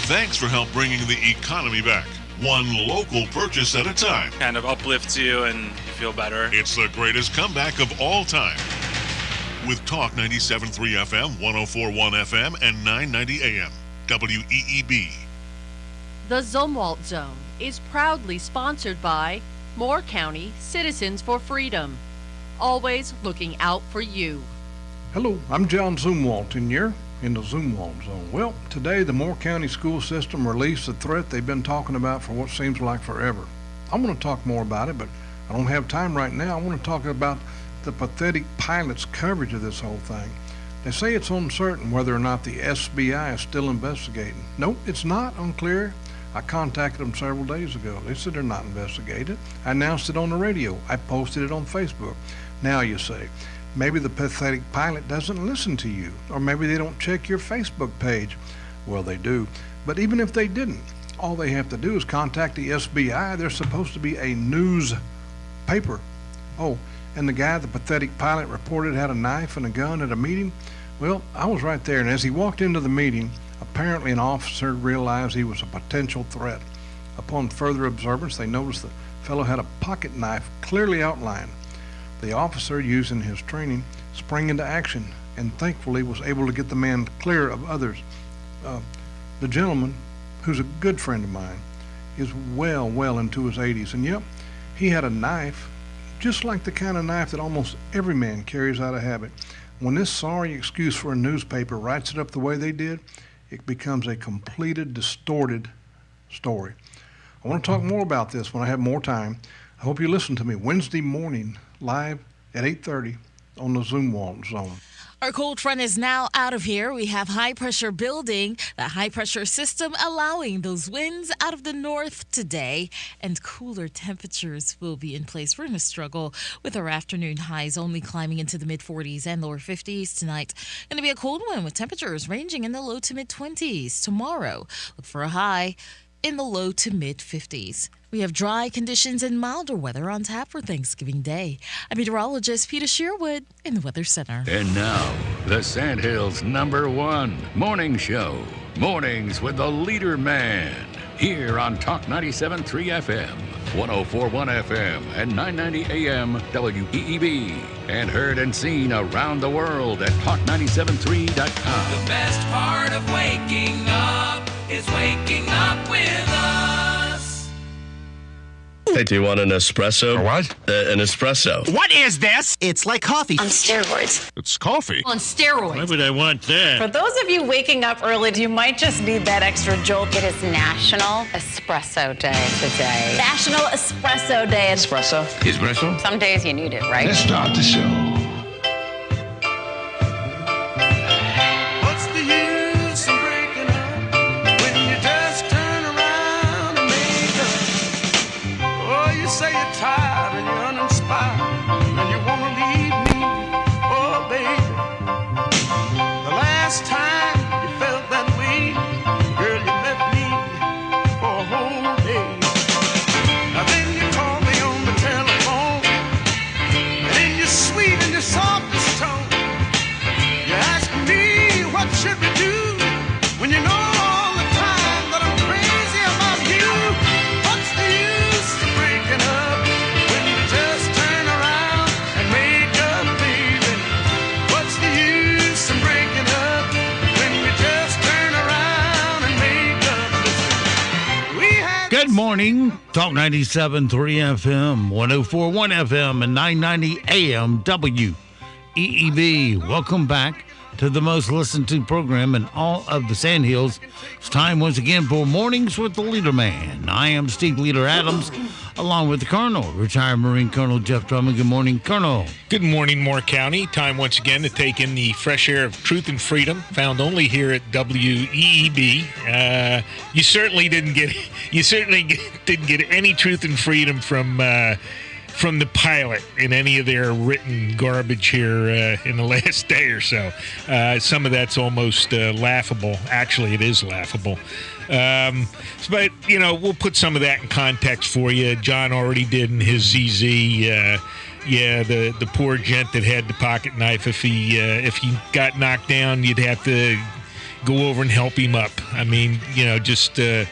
Thanks for help bringing the economy back. One local purchase at a time. Kind of uplifts you and you feel better. It's the greatest comeback of all time. With Talk 97.3 FM, 104.1 FM, and 990 AM. WEEB. The Zumwalt Zone is proudly sponsored by Moore County Citizens for Freedom. Always looking out for you. Hello, I'm John Zumwalt, and you're in the Zumwalt Zone. Well, today the Moore County school system released the threat they've been talking about for what seems like forever. I want to talk more about it, but I don't have time right now. I want to talk about the pathetic pilot's coverage of this whole thing. They say it's uncertain whether or not the SBI is still investigating. Nope, it's not unclear. I contacted them several days ago. They said they're not investigated. I announced it on the radio. I posted it on Facebook. Now you say, maybe the pathetic pilot doesn't listen to you, or maybe they don't check your Facebook page. Well, they do. But even if they didn't, all they have to do is contact the SBI. They're supposed to be a news paper. Oh, and the guy the pathetic pilot reported had a knife and a gun at a meeting. Well, I was right there, and as he walked into the meeting, apparently an officer realized he was a potential threat. Upon further observance, they noticed the fellow had a pocket knife clearly outlined. The officer, using his training, sprang into action and thankfully was able to get the man clear of others. The gentleman, who's a good friend of mine, is well into his 80s, and yep, he had a knife, just like the kind of knife that almost every man carries out of habit. When this sorry excuse for a newspaper writes it up the way they did, it becomes a completed, distorted story. I want to talk more about this when I have more time. I hope you listen to me Wednesday morning, live at 8:30 on the Zumwalt Zone. Our cold front is now out of here. We have high pressure building, that high pressure system allowing those winds out of the north today, and cooler temperatures will be in place. We're going to struggle with our afternoon highs only climbing into the mid 40s and lower 50s tonight. Going to be a cold one with temperatures ranging in the low to mid 20s. Tomorrow, look for a high in the low to mid 50s. We have dry conditions and milder weather on tap for Thanksgiving Day. I'm meteorologist Peter Sherwood in the Weather Center. And now, the Sandhills' #1 morning show. Mornings with the LeaderMan. Here on Talk 97.3 FM, 104.1 FM, and 990 AM WEEB. And heard and seen around the world at talk973.com. The best part of waking up is waking up with us. Hey, do you want an espresso? What? An espresso. What is this? It's like coffee. On steroids. It's coffee. On steroids. Why would I want that? For those of you waking up early, you might just need that extra jolt. It is National Espresso Day today. National Espresso Day. Espresso? Espresso? Some days you need it, right? Let's start the show. What's the use in breaking up when you just turn around and make up? Oh, you say you're tired and you're uninspired and you want to leave me. Oh, baby. The last time you felt that way, girl, you left me for a whole day. Now then you call me on the telephone, and in your sweet and your softest tone, you ask me what should we do when you know all the time that I'm crazy about you. What's the use of breaking up when you just turn around and make up, baby? What's the use of breaking up when you just turn around and make up? Listen, we had Good morning. Talk 97.3 FM, 104.1 FM, and 990 AM WEEB. Welcome back to the most listened to program in all of the Sandhills. It's time once again for Mornings with the LeaderMan. I am Steve Leader Adams, along with the Colonel, retired Marine Colonel Jeff Drummond. Good morning, Colonel. Good morning, Moore County. Time once again to take in the fresh air of truth and freedom, found only here at WEEB. You certainly didn't get any truth and freedom from the pilot in any of their written garbage here in the last day or so. Some of that's almost laughable. Actually, it is laughable. But, you know, we'll put some of that in context for you. John already did in his ZZ. The poor gent that had the pocket knife, if he got knocked down, you'd have to go over and help him up. I mean, you know, just a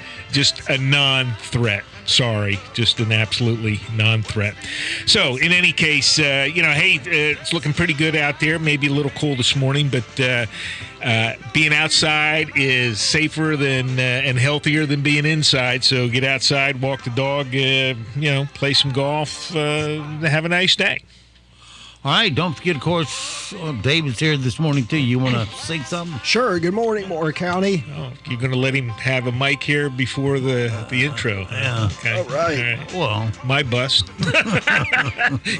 non-threat. Sorry, just an absolutely non-threat. So, in any case, hey, it's looking pretty good out there. Maybe a little cool this morning, but being outside is safer than and healthier than being inside. So get outside, walk the dog, play some golf, have a nice day. All right, don't forget, of course, David's here this morning, too. You want to say something? Sure. Good morning, Moore County. Oh, you're going to let him have a mic here before the intro. Yeah. All Okay. right. Well, my bust.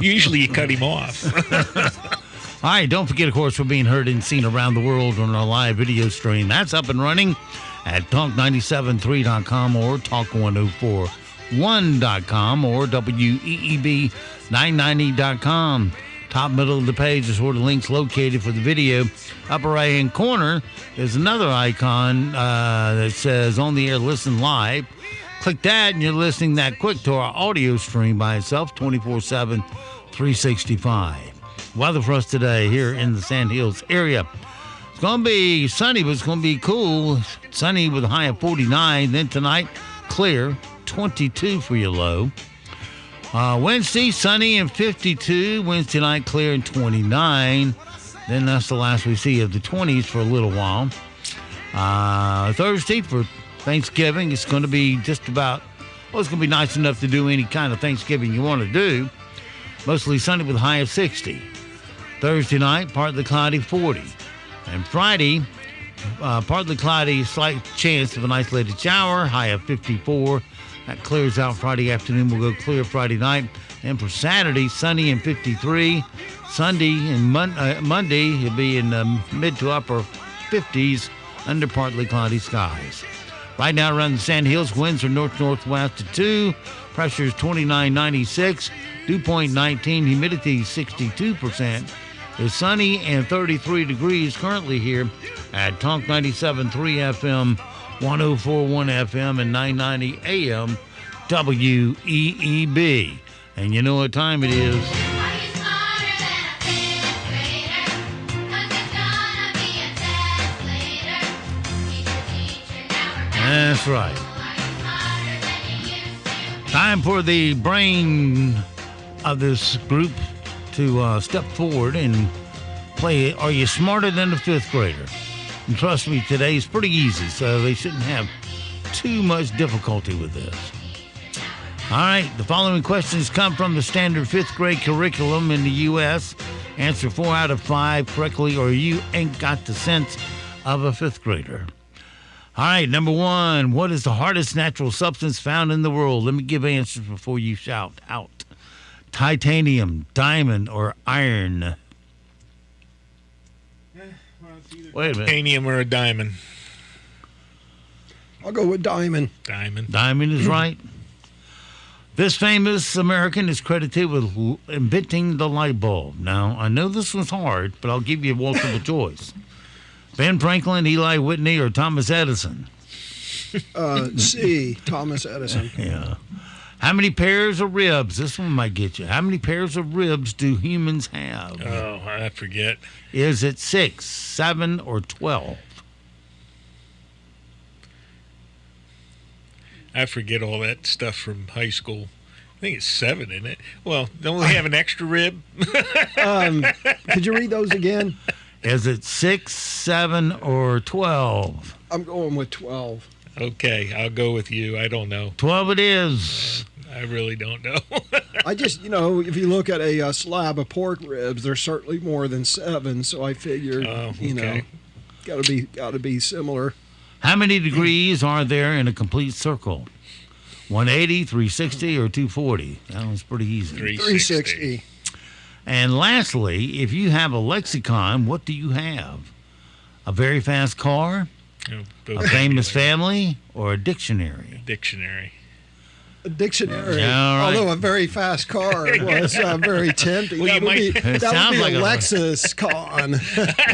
Usually you cut him off. All right, don't forget, of course, we're being heard and seen around the world on our live video stream. That's up and running at talk973.com or talk1041.com or WEEB990.com. Top middle of the page is where the link's located for the video. Upper right-hand corner is another icon that says On the Air Listen Live. Click that and you're listening that quick to our audio stream by itself, 24/7, 365. Weather for us today here in the Sand Hills area. It's going to be sunny, but it's going to be cool. Sunny with a high of 49. Then tonight, clear, 22 for your low. Wednesday, sunny and 52. Wednesday night, clear and 29. Then that's the last we see of the 20s for a little while. Thursday for Thanksgiving, it's going to be just about, it's going to be nice enough to do any kind of Thanksgiving you want to do. Mostly sunny with a high of 60. Thursday night, partly cloudy, 40. And Friday, partly cloudy, slight chance of an isolated shower, high of 54. That clears out Friday afternoon. We'll go clear Friday night. And for Saturday, sunny and 53. Sunday and Monday, it'll be in the mid to upper 50s under partly cloudy skies. Right now around the Sand Hills, winds are north-northwest at 2. Pressure is 29.96. Dew point 19. Humidity 62%. It's sunny and 33 degrees currently here at Talk 97.3 FM, 104.1 FM, and 990 AM WEEB. And you know what time it is. That's right. Time for the brain of this group to step forward and play Are You Smarter Than a Fifth Grader? And trust me, today's pretty easy, so they shouldn't have too much difficulty with this. All right, the following questions come from the standard fifth grade curriculum in the U.S. Answer 4 out of 5 correctly, or you ain't got the sense of a fifth grader. All right, number 1, what is the hardest natural substance found in the world? Let me give answers before you shout out. Titanium, diamond, or iron? Wait a minute. Titanium or a diamond? I'll go with diamond. Diamond is right. This famous American is credited with inventing the light bulb. Now, I know this one's hard, but I'll give you a multiple choice. Ben Franklin, Eli Whitney, or Thomas Edison? C, Thomas Edison. Yeah. How many pairs of ribs? This one might get you. How many pairs of ribs do humans have? Oh, I forget. Is it 6, 7, or 12? I forget all that stuff from high school. I think it's 7, isn't it? Well, don't we have an extra rib? Could you read those again? Is it 6, 7, or 12? I'm going with 12. Okay, I'll go with you. I don't know. 12 it is. I really don't know. I just, if you look at a slab of pork ribs, there's certainly more than 7, so I figured, got to be similar. How many degrees are there in a complete circle? 180, 360, or 240? That one's pretty easy. 360. And lastly, if you have a lexicon, what do you have? A very fast car, a famous family, or a dictionary? Dictionary. A dictionary. Yeah, right. Although a very fast car was very tempting. Well, that would be like a Lexus con.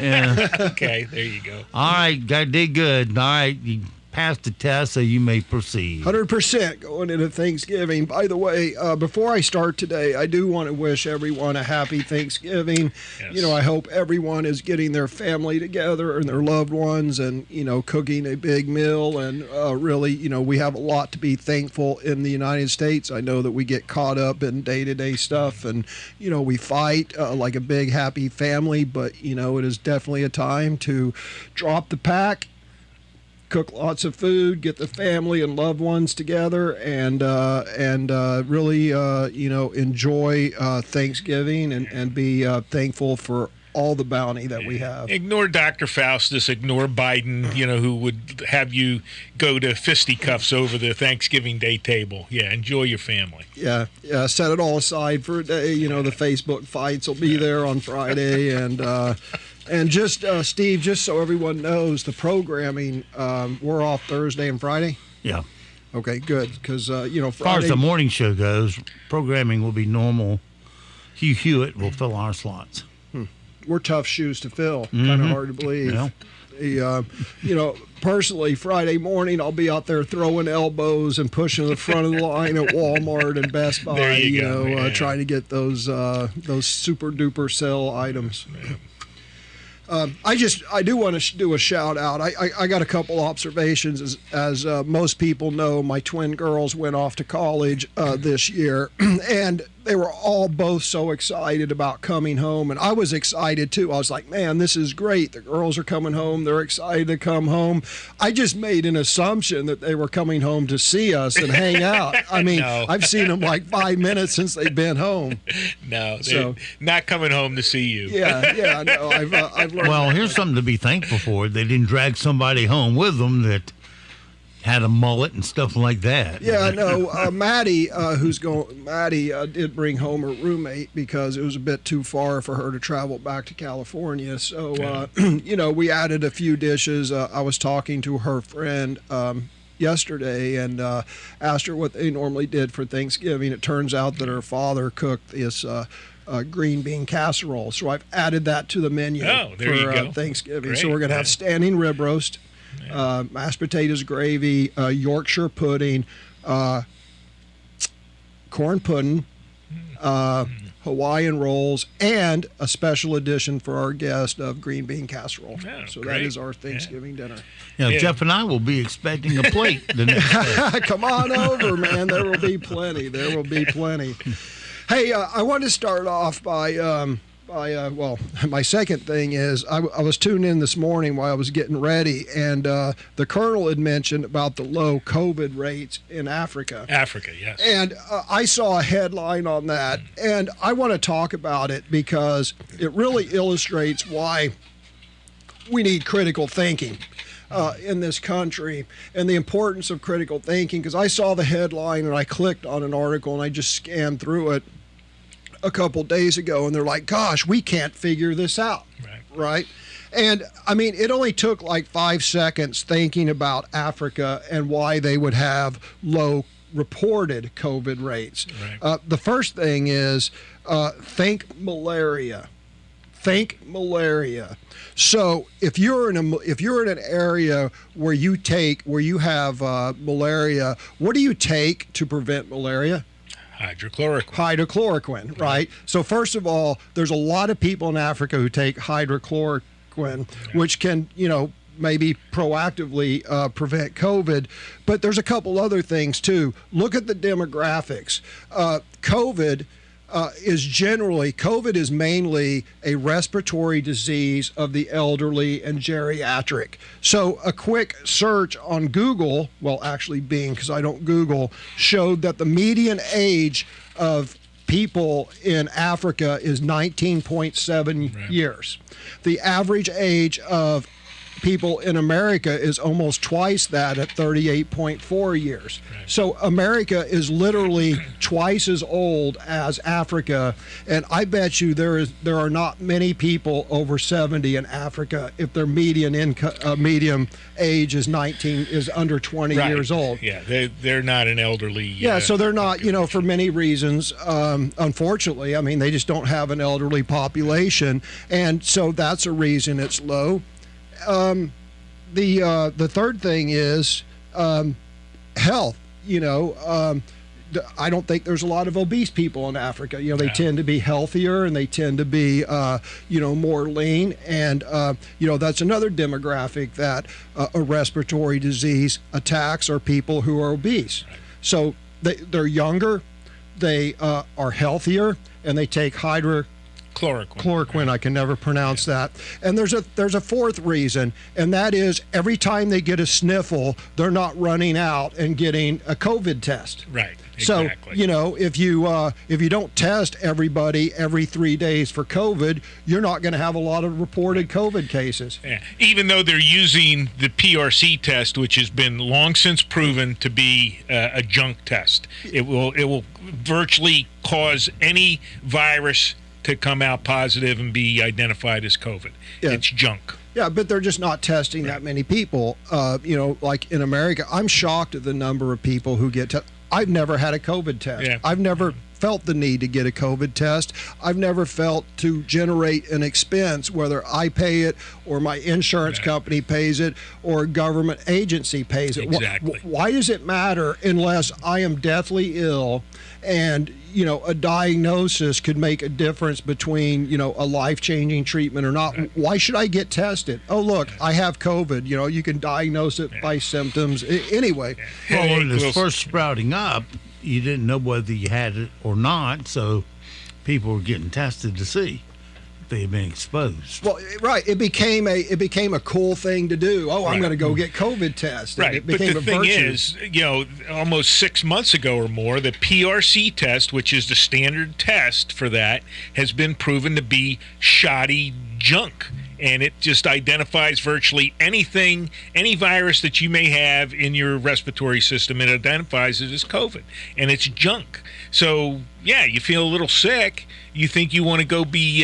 Yeah. Okay, there you go. All right, did good. All right, you passed the test, so you may proceed. 100% going into Thanksgiving. By the way, before I start today, I do want to wish everyone a happy Thanksgiving. Yes. You know, I hope everyone is getting their family together and their loved ones and, you know, cooking a big meal. And really, you know, we have a lot to be thankful in the United States. I know that we get caught up in day-to-day stuff and, you know, we fight like a big happy family. But, you know, it is definitely a time to drop the pack, cook lots of food, get the family and loved ones together, and really, you know, enjoy Thanksgiving and be thankful for all the bounty that we have. Ignore Dr. Faustus, ignore Biden, you know, who would have you go to fisticuffs over the Thanksgiving Day table. Yeah, enjoy your family. Yeah, set it all aside for a day. You know, the Facebook fights will be there on Friday, and just, Steve, just so everyone knows, the programming, we're off Thursday and Friday? Yeah. Okay, good, because, you know, As far Friday... as the morning show goes, programming will be normal. Hugh Hewitt will fill our slots. We're tough shoes to fill. Kind of hard to believe. Yeah. You know, personally, Friday morning, I'll be out there throwing elbows and pushing the front of the line at Walmart and Best Buy, There you go, yeah. Trying to get those super duper sale items. I do want to do a shout out. I got a couple observations. As most people know, my twin girls went off to college this year, and they were all both so excited about coming home, and I was excited too. I was like, man, this is great. The girls are coming home. They're excited to come home. I just made an assumption that they were coming home to see us and hang out. I mean, No. I've seen them like 5 minutes since they've been home. No, they're not coming home to see you. Yeah, no, I've learned. Well, here's something to be thankful for. They didn't drag somebody home with them that had a mullet and stuff like that. Yeah, no, Maddie, Maddie did bring home her roommate because it was a bit too far for her to travel back to California. So, you know, we added a few dishes. I was talking to her friend yesterday and asked her what they normally did for Thanksgiving. It turns out that her father cooked this green bean casserole. So I've added that to the menu for Thanksgiving. Great, So we're going to have standing rib roast, mashed potatoes, gravy, Yorkshire pudding, corn pudding, Hawaiian rolls, and a special edition for our guest of green bean casserole. So great. that is our Thanksgiving dinner. Yeah, Jeff and I will be expecting a plate the next day. Come on over, man. There will be plenty. There will be plenty. Hey, I want to start off by well, my second thing is I was tuned in this morning while I was getting ready, and the colonel had mentioned about the low COVID rates in Africa. Africa, yes. And I saw a headline on that, and I want to talk about it because it really illustrates why we need critical thinking in this country and the importance of critical thinking, because I saw the headline and I clicked on an article and I just scanned through it a couple days ago, and they're like, gosh, we can't figure this out. Right? And I mean, it only took like 5 seconds thinking about Africa and why they would have low reported COVID rates. The first thing is think malaria. Think malaria. So if you're in an area where you have malaria, what do you take to prevent malaria? Hydrochloroquine, right? So first of all, there's a lot of people in Africa who take hydrochloroquine, which can, you know, maybe proactively prevent COVID. But there's a couple other things too. Look at the demographics. COVID is mainly a respiratory disease of the elderly and geriatric. So a quick search on Google, well, actually Bing, because I don't Google, showed that the median age of people in Africa is 19.7 years. The average age of people in America is almost twice that at 38.4 years. So America is literally twice as old as Africa, and I bet you there are not many people over 70 in Africa if their median age is under 20 years old. Yeah, they're not an elderly. So they're not, you know, for many reasons. Unfortunately, I mean, they just don't have an elderly population, and so that's a reason it's low. the third thing is health. I don't think there's a lot of obese people in Africa. They tend to be healthier and they tend to be, more lean. And, that's another demographic that a respiratory disease attacks are people who are obese. Right. So they're younger, they are healthier, and they take chloroquine. I can never pronounce that. And there's a fourth reason, and that is every time they get a sniffle, they're not running out and getting a COVID test. Right. Exactly. So, if you don't test everybody every 3 days for COVID, you're not going to have a lot of reported COVID cases. Yeah. Even though they're using the PRC test, which has been long since proven to be a junk test, it will virtually cause any virus to come out positive and be identified as COVID. Yeah. It's junk. Yeah, but they're just not testing that many people. Like in America, I'm shocked at the number of people who get tested. I've never had a COVID test. Yeah. I've never felt the need to get a COVID test. I've never felt to generate an expense, whether I pay it or my insurance company pays it or a government agency pays it. Exactly. Why does it matter unless I am deathly ill and, a diagnosis could make a difference between, a life-changing treatment or not? Why should I get tested? Oh, look, I have COVID. You can diagnose it by symptoms. Anyway. Well, when it was first sprouting up, you didn't know whether you had it or not, so people were getting tested to see if they had been exposed. Well, right. It became a cool thing to do. Oh, I'm going to go get COVID test. Right. It became but the thing is, almost 6 months ago or more, the PRC test, which is the standard test for that, has been proven to be shoddy junk. And it just identifies virtually anything, any virus that you may have in your respiratory system. It identifies it as COVID, and it's junk. So, yeah, you feel a little sick. You think you want to go be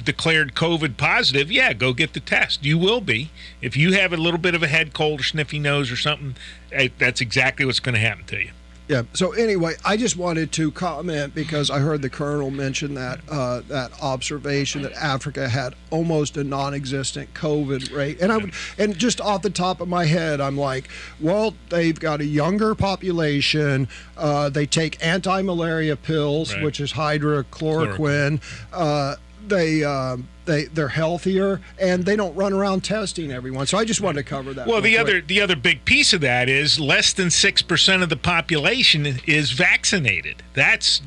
declared COVID positive. Yeah, go get the test. You will be. If you have a little bit of a head cold or sniffy nose or something, that's exactly what's going to happen to you. Yeah. So anyway, I just wanted to comment because I heard the colonel mention that observation that Africa had almost a non-existent COVID rate, and just off the top of my head, I'm like, well, they've got a younger population. They take anti-malaria pills, which is hydrochloroquine. They're healthier and they don't run around testing everyone. So I just wanted to cover that. Well, the other big piece of that is less than 6% of the population is vaccinated. That's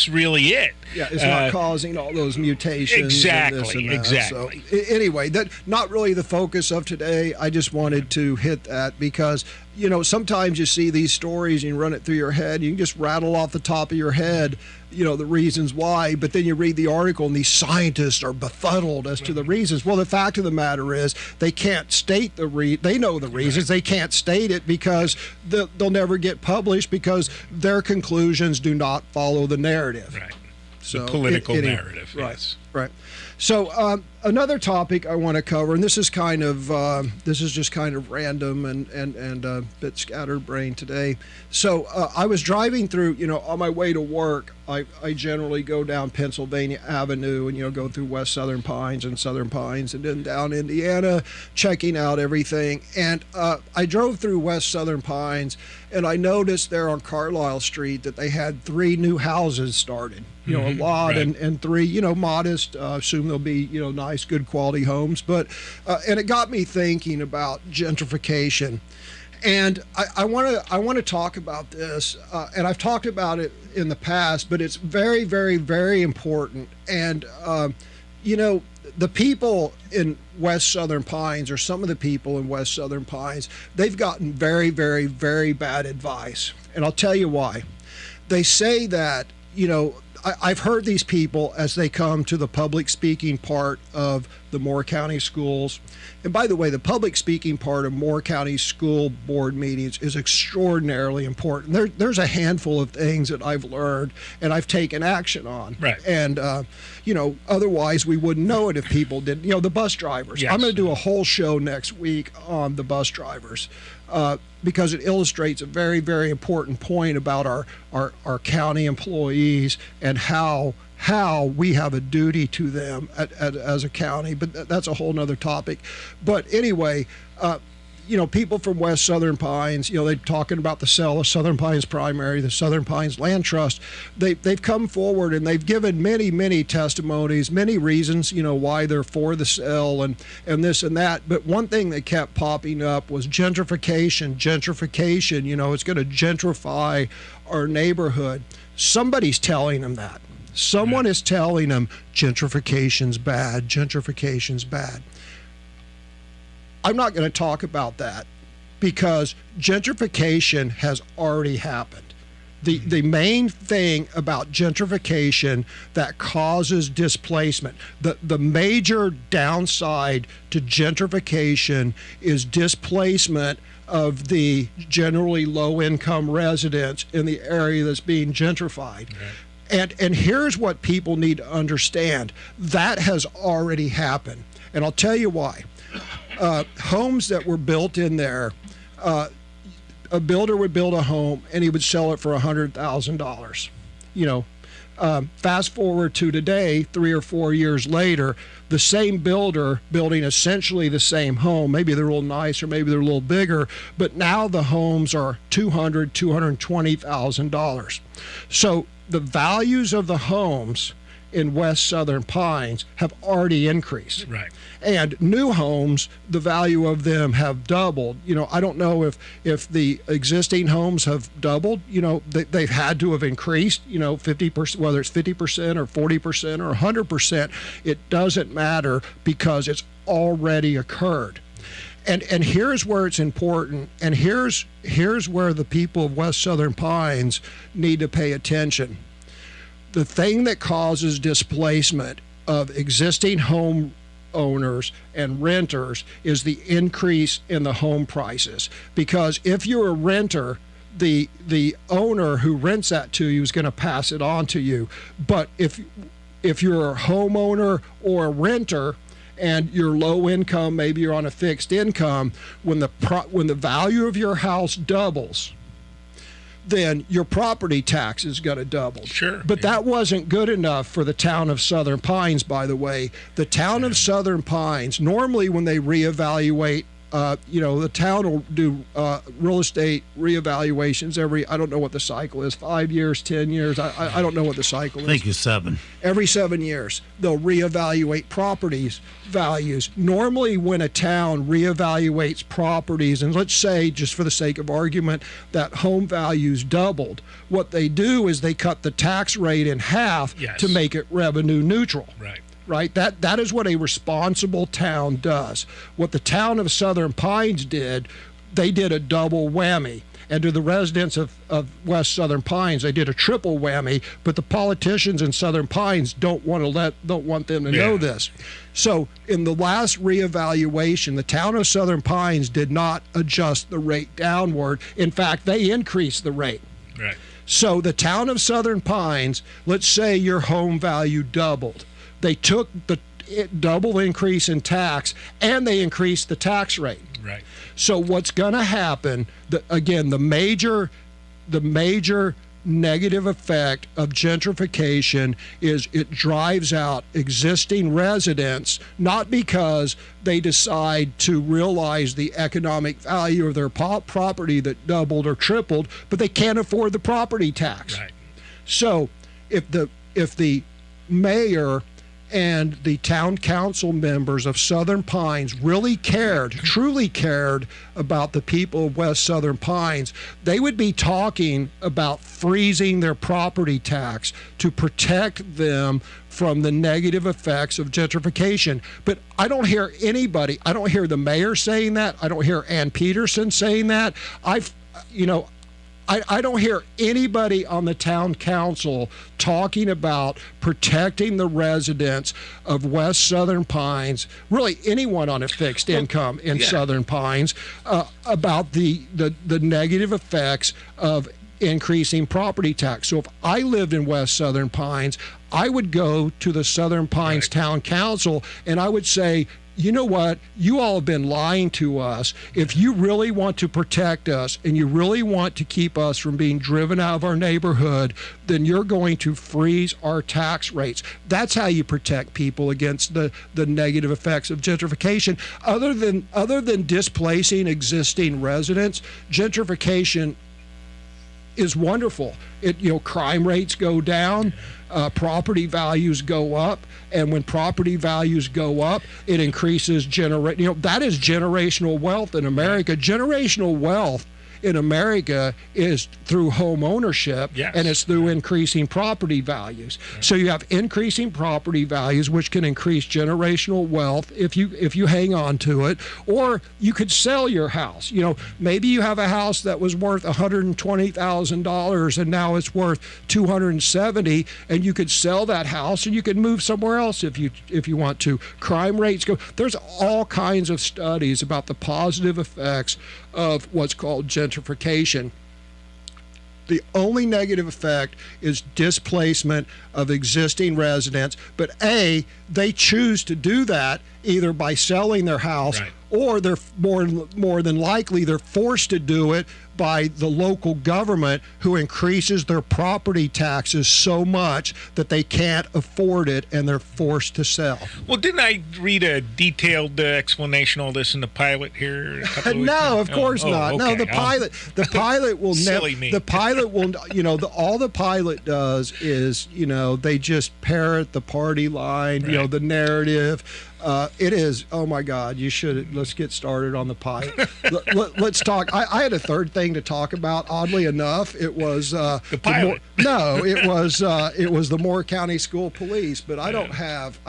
really it. Yeah, it's not causing all those mutations. Exactly. So anyway, that not really the focus of today. I just wanted to hit that because sometimes you see these stories and you run it through your head. You can just rattle off the top of your head, the reasons why, but then you read the article and these scientists are befuddled as to the reasons. Well, the fact of the matter is they can't state they know the reasons. They can't state it because they'll never get published because their conclusions do not follow the narrative. Right. So the political narrative. Right. Yes. Right. So another topic I want to cover, and this is just kind of random and a bit scatterbrained today. So I was driving through, on my way to work. I generally go down Pennsylvania Avenue and go through West Southern Pines and Southern Pines and then down Indiana, checking out everything. And I drove through West Southern Pines, and I noticed there on Carlisle Street that they had 3 new houses started. A lot, right. and 3, modest. Assume they'll be, nice, good quality homes. But and it got me thinking about gentrification, and I want to talk about this. And I've talked about it in the past, but it's very, very, very important. And the people in West Southern Pines, or some of the people in West Southern Pines, they've gotten very, very, very bad advice, and I'll tell you why. They say that I've heard these people as they come to the public speaking part of the Moore County schools. And by the way, the public speaking part of Moore County school board meetings is extraordinarily important. There's a handful of things that I've learned and I've taken action on. Right. And, otherwise we wouldn't know it if people didn't. The bus drivers. Yes. I'm going to do a whole show next week on the bus drivers. because it illustrates a very, very important point about our county employees and how we have a duty to them as a county. But that's a whole nother topic. But anyway, people from West Southern Pines, they're talking about the sale of Southern Pines Primary, the Southern Pines Land Trust. They've come forward and they've given many, many testimonies, many reasons, why they're for the sale and this and that. But one thing that kept popping up was gentrification. It's going to gentrify our neighborhood. Somebody's telling them that. Someone is telling them gentrification's bad. I'm not going to talk about that because gentrification has already happened. The main thing about gentrification that causes displacement, the major downside to gentrification is displacement of the generally low-income residents in the area that's being gentrified. Right. And here's what people need to understand. That has already happened. And I'll tell you why. Homes that were built in there, a builder would build a home and he would sell it for $100,000. Fast forward to today, 3 or 4 years later, the same builder building essentially the same home. Maybe they're a little nicer, maybe they're a little bigger, but now the homes are $200,000, $220,000. So the values of the homes in West Southern Pines have already increased. Right. And new homes, the value of them have doubled. I don't know if the existing homes have doubled. They've had to have increased, 50%, whether it's 50% or 40% or 100%. It doesn't matter because it's already occurred. And here's where it's important, and here's where the people of West Southern Pines need to pay attention. The thing that causes displacement of existing home owners and renters is the increase in the home prices. Because if you're a renter, the owner who rents that to you is going to pass it on to you. But if you're a homeowner or a renter and you're low income, maybe you're on a fixed income, when the value of your house doubles, then your property tax is going to double. Sure. But that wasn't good enough for the town of Southern Pines, by the way. The town of Southern Pines, normally when they reevaluate, the town will do real estate reevaluations every, I don't know what the cycle is, 5 years, 10 years. I don't know what the cycle is. I think it's 7. Every 7 years, they'll reevaluate properties values. Normally when a town reevaluates properties, and let's say, just for the sake of argument, that home values doubled, what they do is they cut the tax rate in half to make it revenue neutral. Right? That is what a responsible town does. What the town of Southern Pines did, they did a double whammy. And to the residents of West Southern Pines, they did a triple whammy, but the politicians in Southern Pines don't want them to know this. So in the last reevaluation, the town of Southern Pines did not adjust the rate downward. In fact, they increased the rate. Right. So the town of Southern Pines, let's say your home value doubled. They took the double increase in tax and they increased the tax rate. Right. So what's going to happen, the major negative effect of gentrification is it drives out existing residents, not because they decide to realize the economic value of their property that doubled or tripled, but they can't afford the property tax. Right. So if the mayor and the town council members of Southern Pines truly cared about the people of West Southern Pines, they would be talking about freezing their property tax to protect them from the negative effects of gentrification. But I don't hear anybody, I don't hear the mayor saying that, I don't hear Ann Peterson saying that. I don't hear anybody on the town council talking about protecting the residents of West Southern Pines, really anyone on a fixed income in Southern Pines, about the negative effects of increasing property tax. So if I lived in West Southern Pines, I would go to the Southern Pines Town Council and I would say, you know what? You all have been lying to us. If you really want to protect us and you really want to keep us from being driven out of our neighborhood, then you're going to freeze our tax rates. That's how you protect people against the negative effects of gentrification. Other than displacing existing residents, gentrification is wonderful. Crime rates go down, property values go up, and when property values go up, it increases that is generational wealth in America. Generational wealth in America is through home ownership, and it's through increasing property values. So you have increasing property values, which can increase generational wealth if you hang on to it, or you could sell your house. Maybe you have a house that was worth $120,000 and now it's worth $270,000, and you could sell that house and you could move somewhere else if you want to. Crime rates go. There's all kinds of studies about the positive effects of what's called gentrification. The only negative effect is displacement of existing residents, but they choose to do that either by selling their house, or they're more than likely they're forced to do it by the local government, who increases their property taxes so much that they can't afford it and they're forced to sell. Well, didn't I read a detailed explanation of all this in the pilot here? No, of course not. Okay. No, the pilot will never. The pilot will. All the pilot does is, they just parrot the party line. The narrative. It is. Oh my God! You should. Let's get started on the pilot. Let's talk. I had a third thing to talk about. Oddly enough, it was the pilot. It was the Moore County School Police. But I don't have.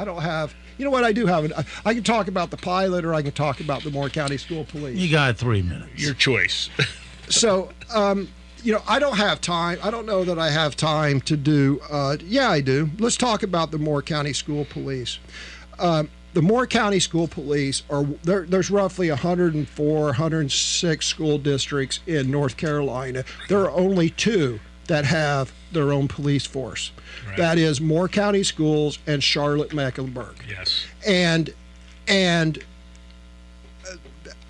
You know what? I do have. I can talk about the pilot, or I can talk about the Moore County School Police. You got 3 minutes. Your choice. So. I don't have time. I don't know that I have time to do. Yeah, I do. Let's talk about the Moore County School Police. The Moore County School Police there's roughly 104, 106 school districts in North Carolina. There are only 2 that have their own police force. Right. That is Moore County Schools and Charlotte-Mecklenburg. Yes. And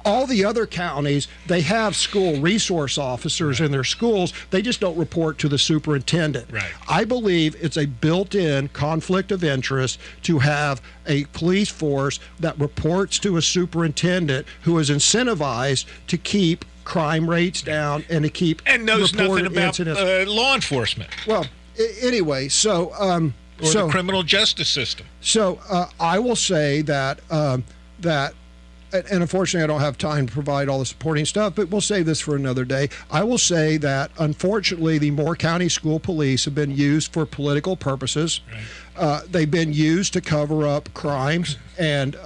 all the other counties, they have school resource officers in their schools. They just don't report to the superintendent. Right. I believe it's a built-in conflict of interest to have a police force that reports to a superintendent who is incentivized to keep crime rates down and to keep and knows nothing about law enforcement. Well, anyway, or the criminal justice system. So I will say that and unfortunately, I don't have time to provide all the supporting stuff, but we'll save this for another day. I will say that, unfortunately, the Moore County School Police have been used for political purposes. Right. They've been used to cover up crimes and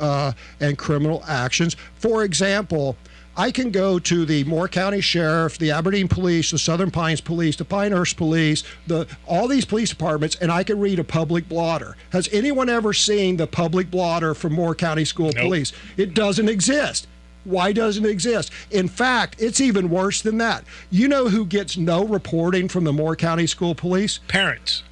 criminal actions. For example, I can go to the Moore County Sheriff, the Aberdeen Police, the Southern Pines Police, the Pinehurst Police, all these police departments, and I can read a public blotter. Has anyone ever seen the public blotter from Moore County School Police? It doesn't exist. Why doesn't it exist? In fact, it's even worse than that. You know who gets no reporting from the Moore County School Police? Parents.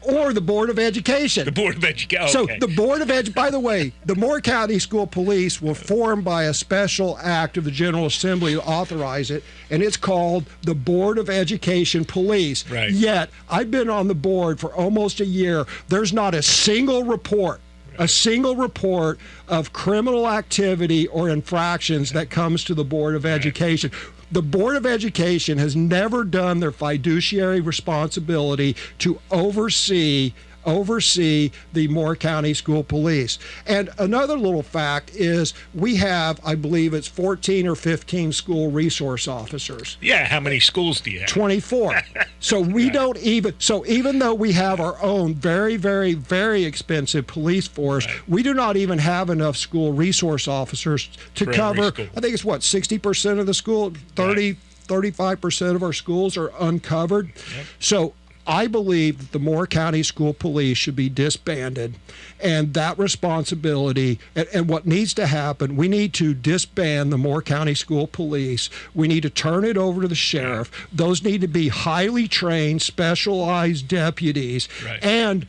Or the Board of Education. The Board of Education. Okay. So the Board of Education, by the way, the Moore County School Police were formed by a special act of the General Assembly to authorize it, and it's called the Board of Education Police. Right. Yet, I've been on the board for almost a year. There's not a single report of criminal activity or infractions that comes to the Board of Education. The Board of Education has never done their fiduciary responsibility to oversee the Moore County School Police. And another little fact is we have, I believe it's 14 or 15 school resource officers. Yeah, how many schools do you have? 24. So we don't even though we have our own very, very, very expensive police force, we do not even have enough school resource officers to cover, I think it's 60% of the school, 35% of our schools are uncovered. Yep. So I believe that the Moore County School Police should be disbanded, and that responsibility, and what needs to happen, we need to disband the Moore County School Police. We need to turn it over to the sheriff. Those need to be highly trained, specialized deputies, and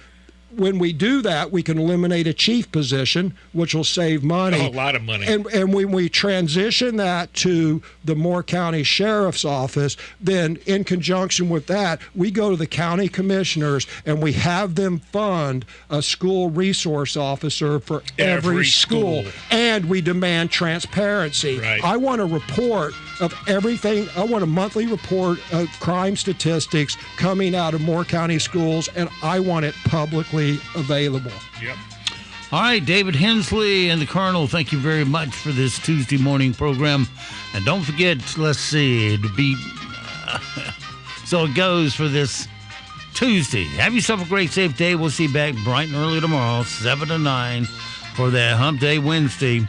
when we do that, we can eliminate a chief position, which will save money. Oh, a lot of money. And when we transition that to the Moore County Sheriff's Office, then in conjunction with that, we go to the county commissioners and we have them fund a school resource officer for every school. And we demand transparency. Right. I want a report of everything. I want a monthly report of crime statistics coming out of Moore County schools, and I want it publicly available. Yep. All right, David Hensley and the Colonel, thank you very much for this Tuesday morning program. And don't forget, let's see, to be so it goes for this Tuesday. Have yourself a great, safe day. We'll see you back bright and early tomorrow, 7 to 9, for that Hump Day Wednesday.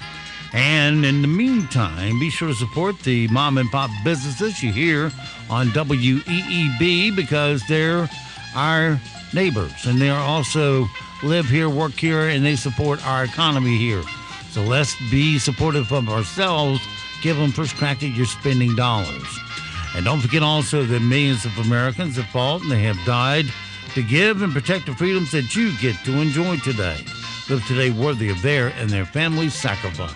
And in the meantime, be sure to support the mom and pop businesses you hear on WEEB, because they're our neighbors, and they are also live here, work here, and they support our economy here. So let's be supportive of ourselves. Give them first crack at your spending dollars. And don't forget also that millions of Americans have fought and they have died to give and protect the freedoms that you get to enjoy today. Live today worthy of their and their family's sacrifice.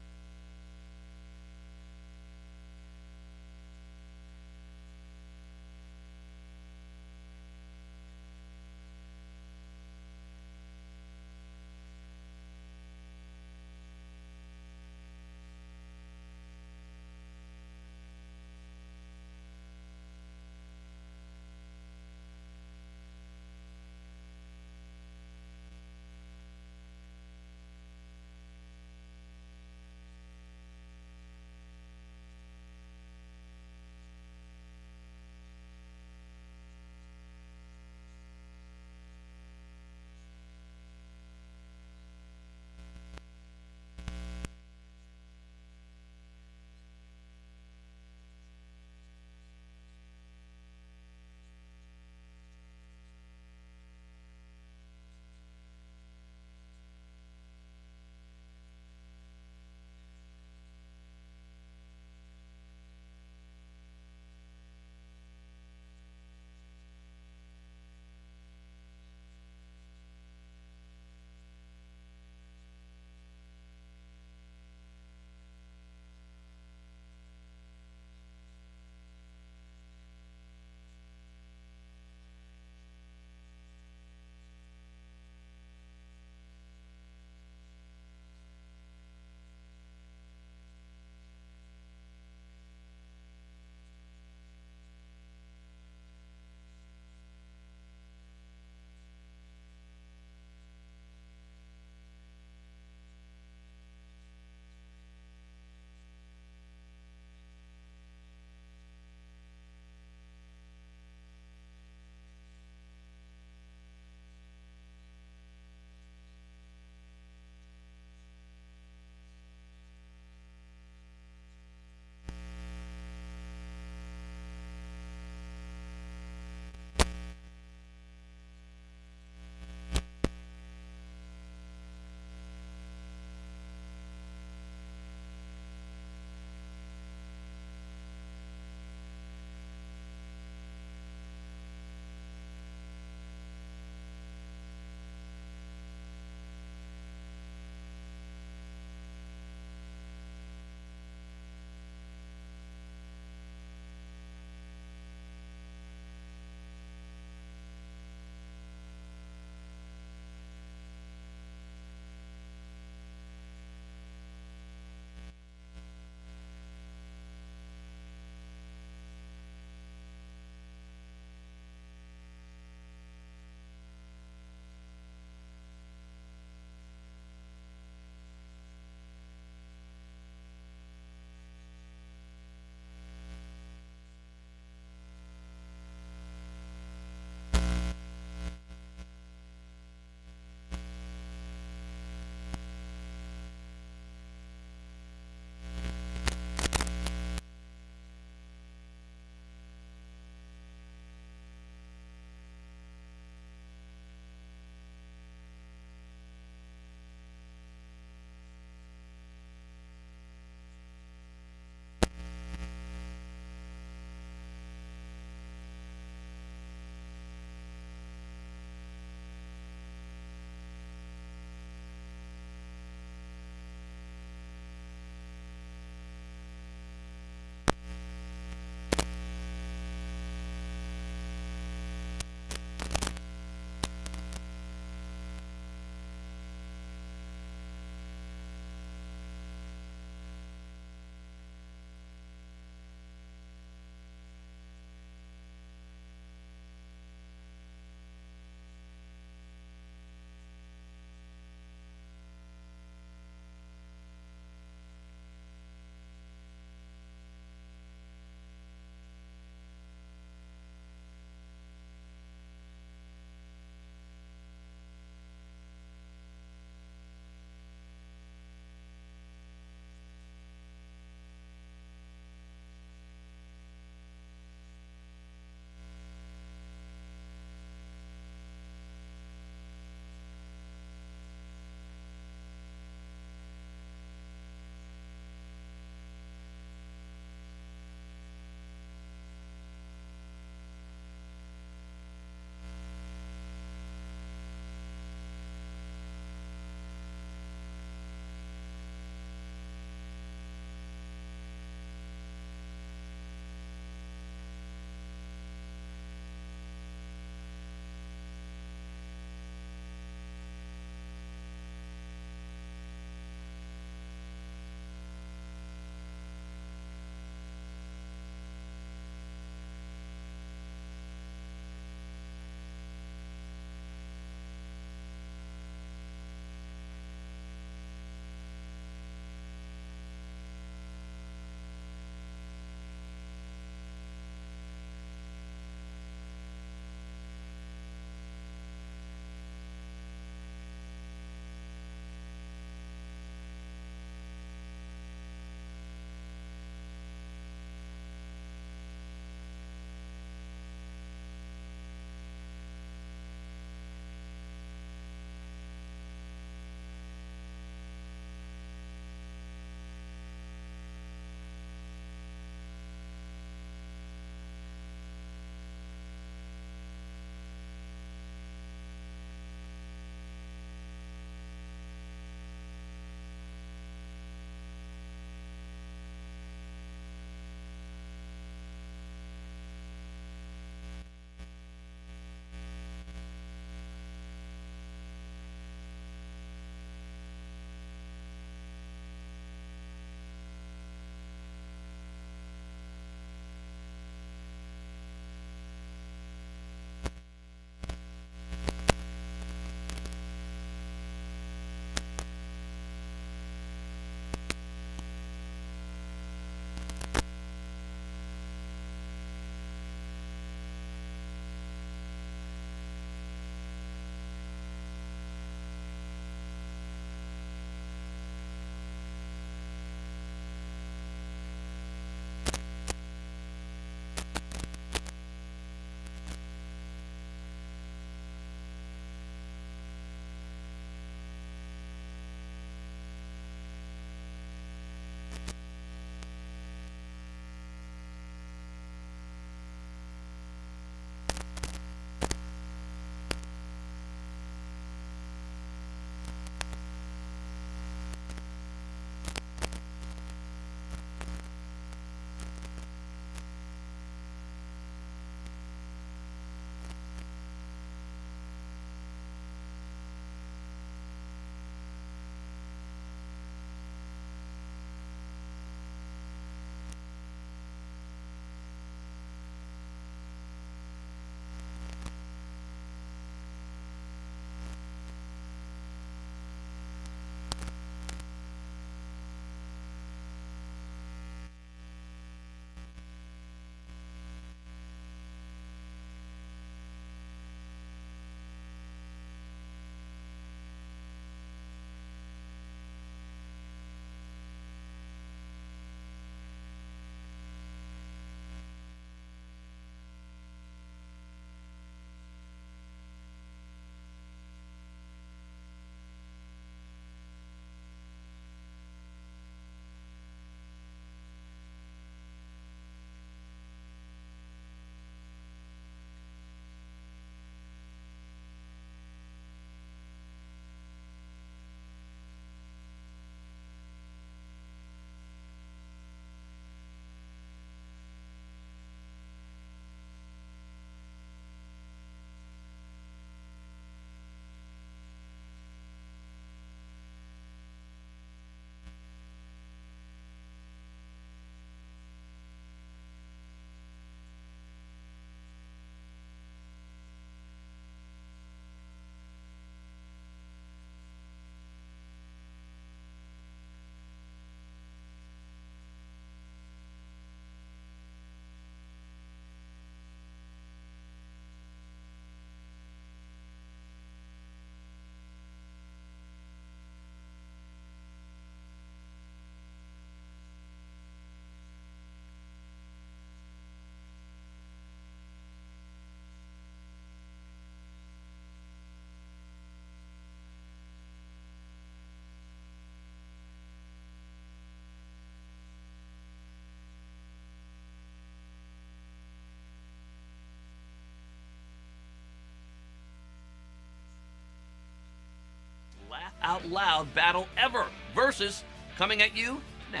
out loud battle ever versus coming at you now.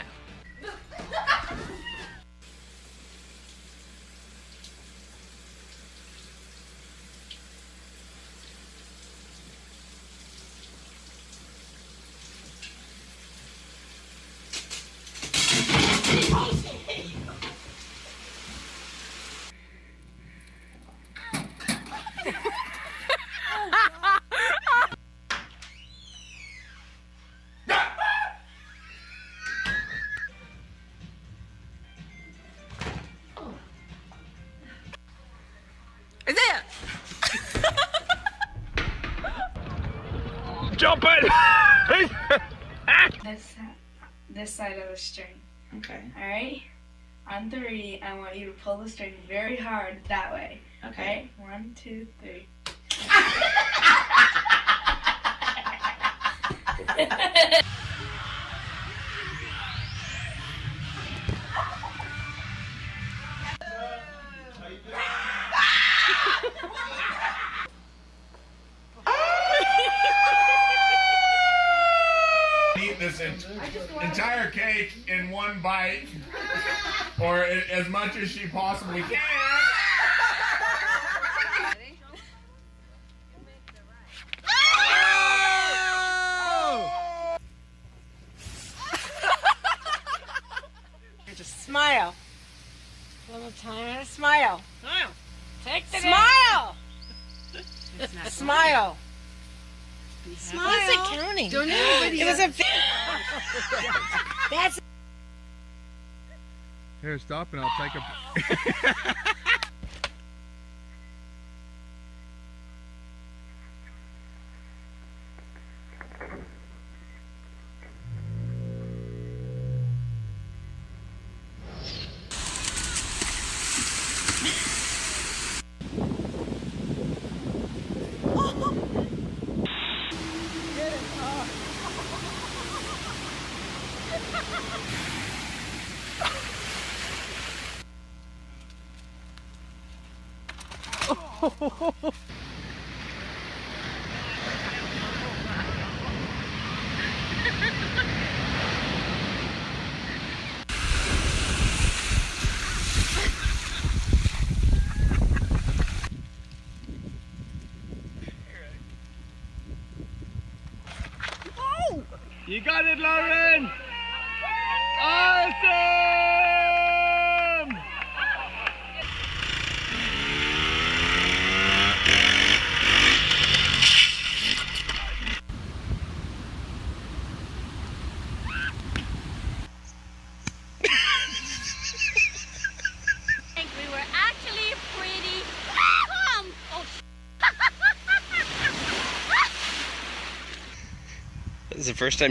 Is it? Jump it! This side of the string. Okay. All right. On 3, I want you to pull the string very hard that way. Okay. All right? 1, 2, 3. Eat this entire cake in one bite, or as much as she possibly can. Just smile. One more time and smile. Smile. Take the Smile! Smile. Smile. What's it counting? Don't everybody It was a. That's. Here, stop and I'll take a. You got it, Lauren! Awesome! We were actually pretty. This is the first time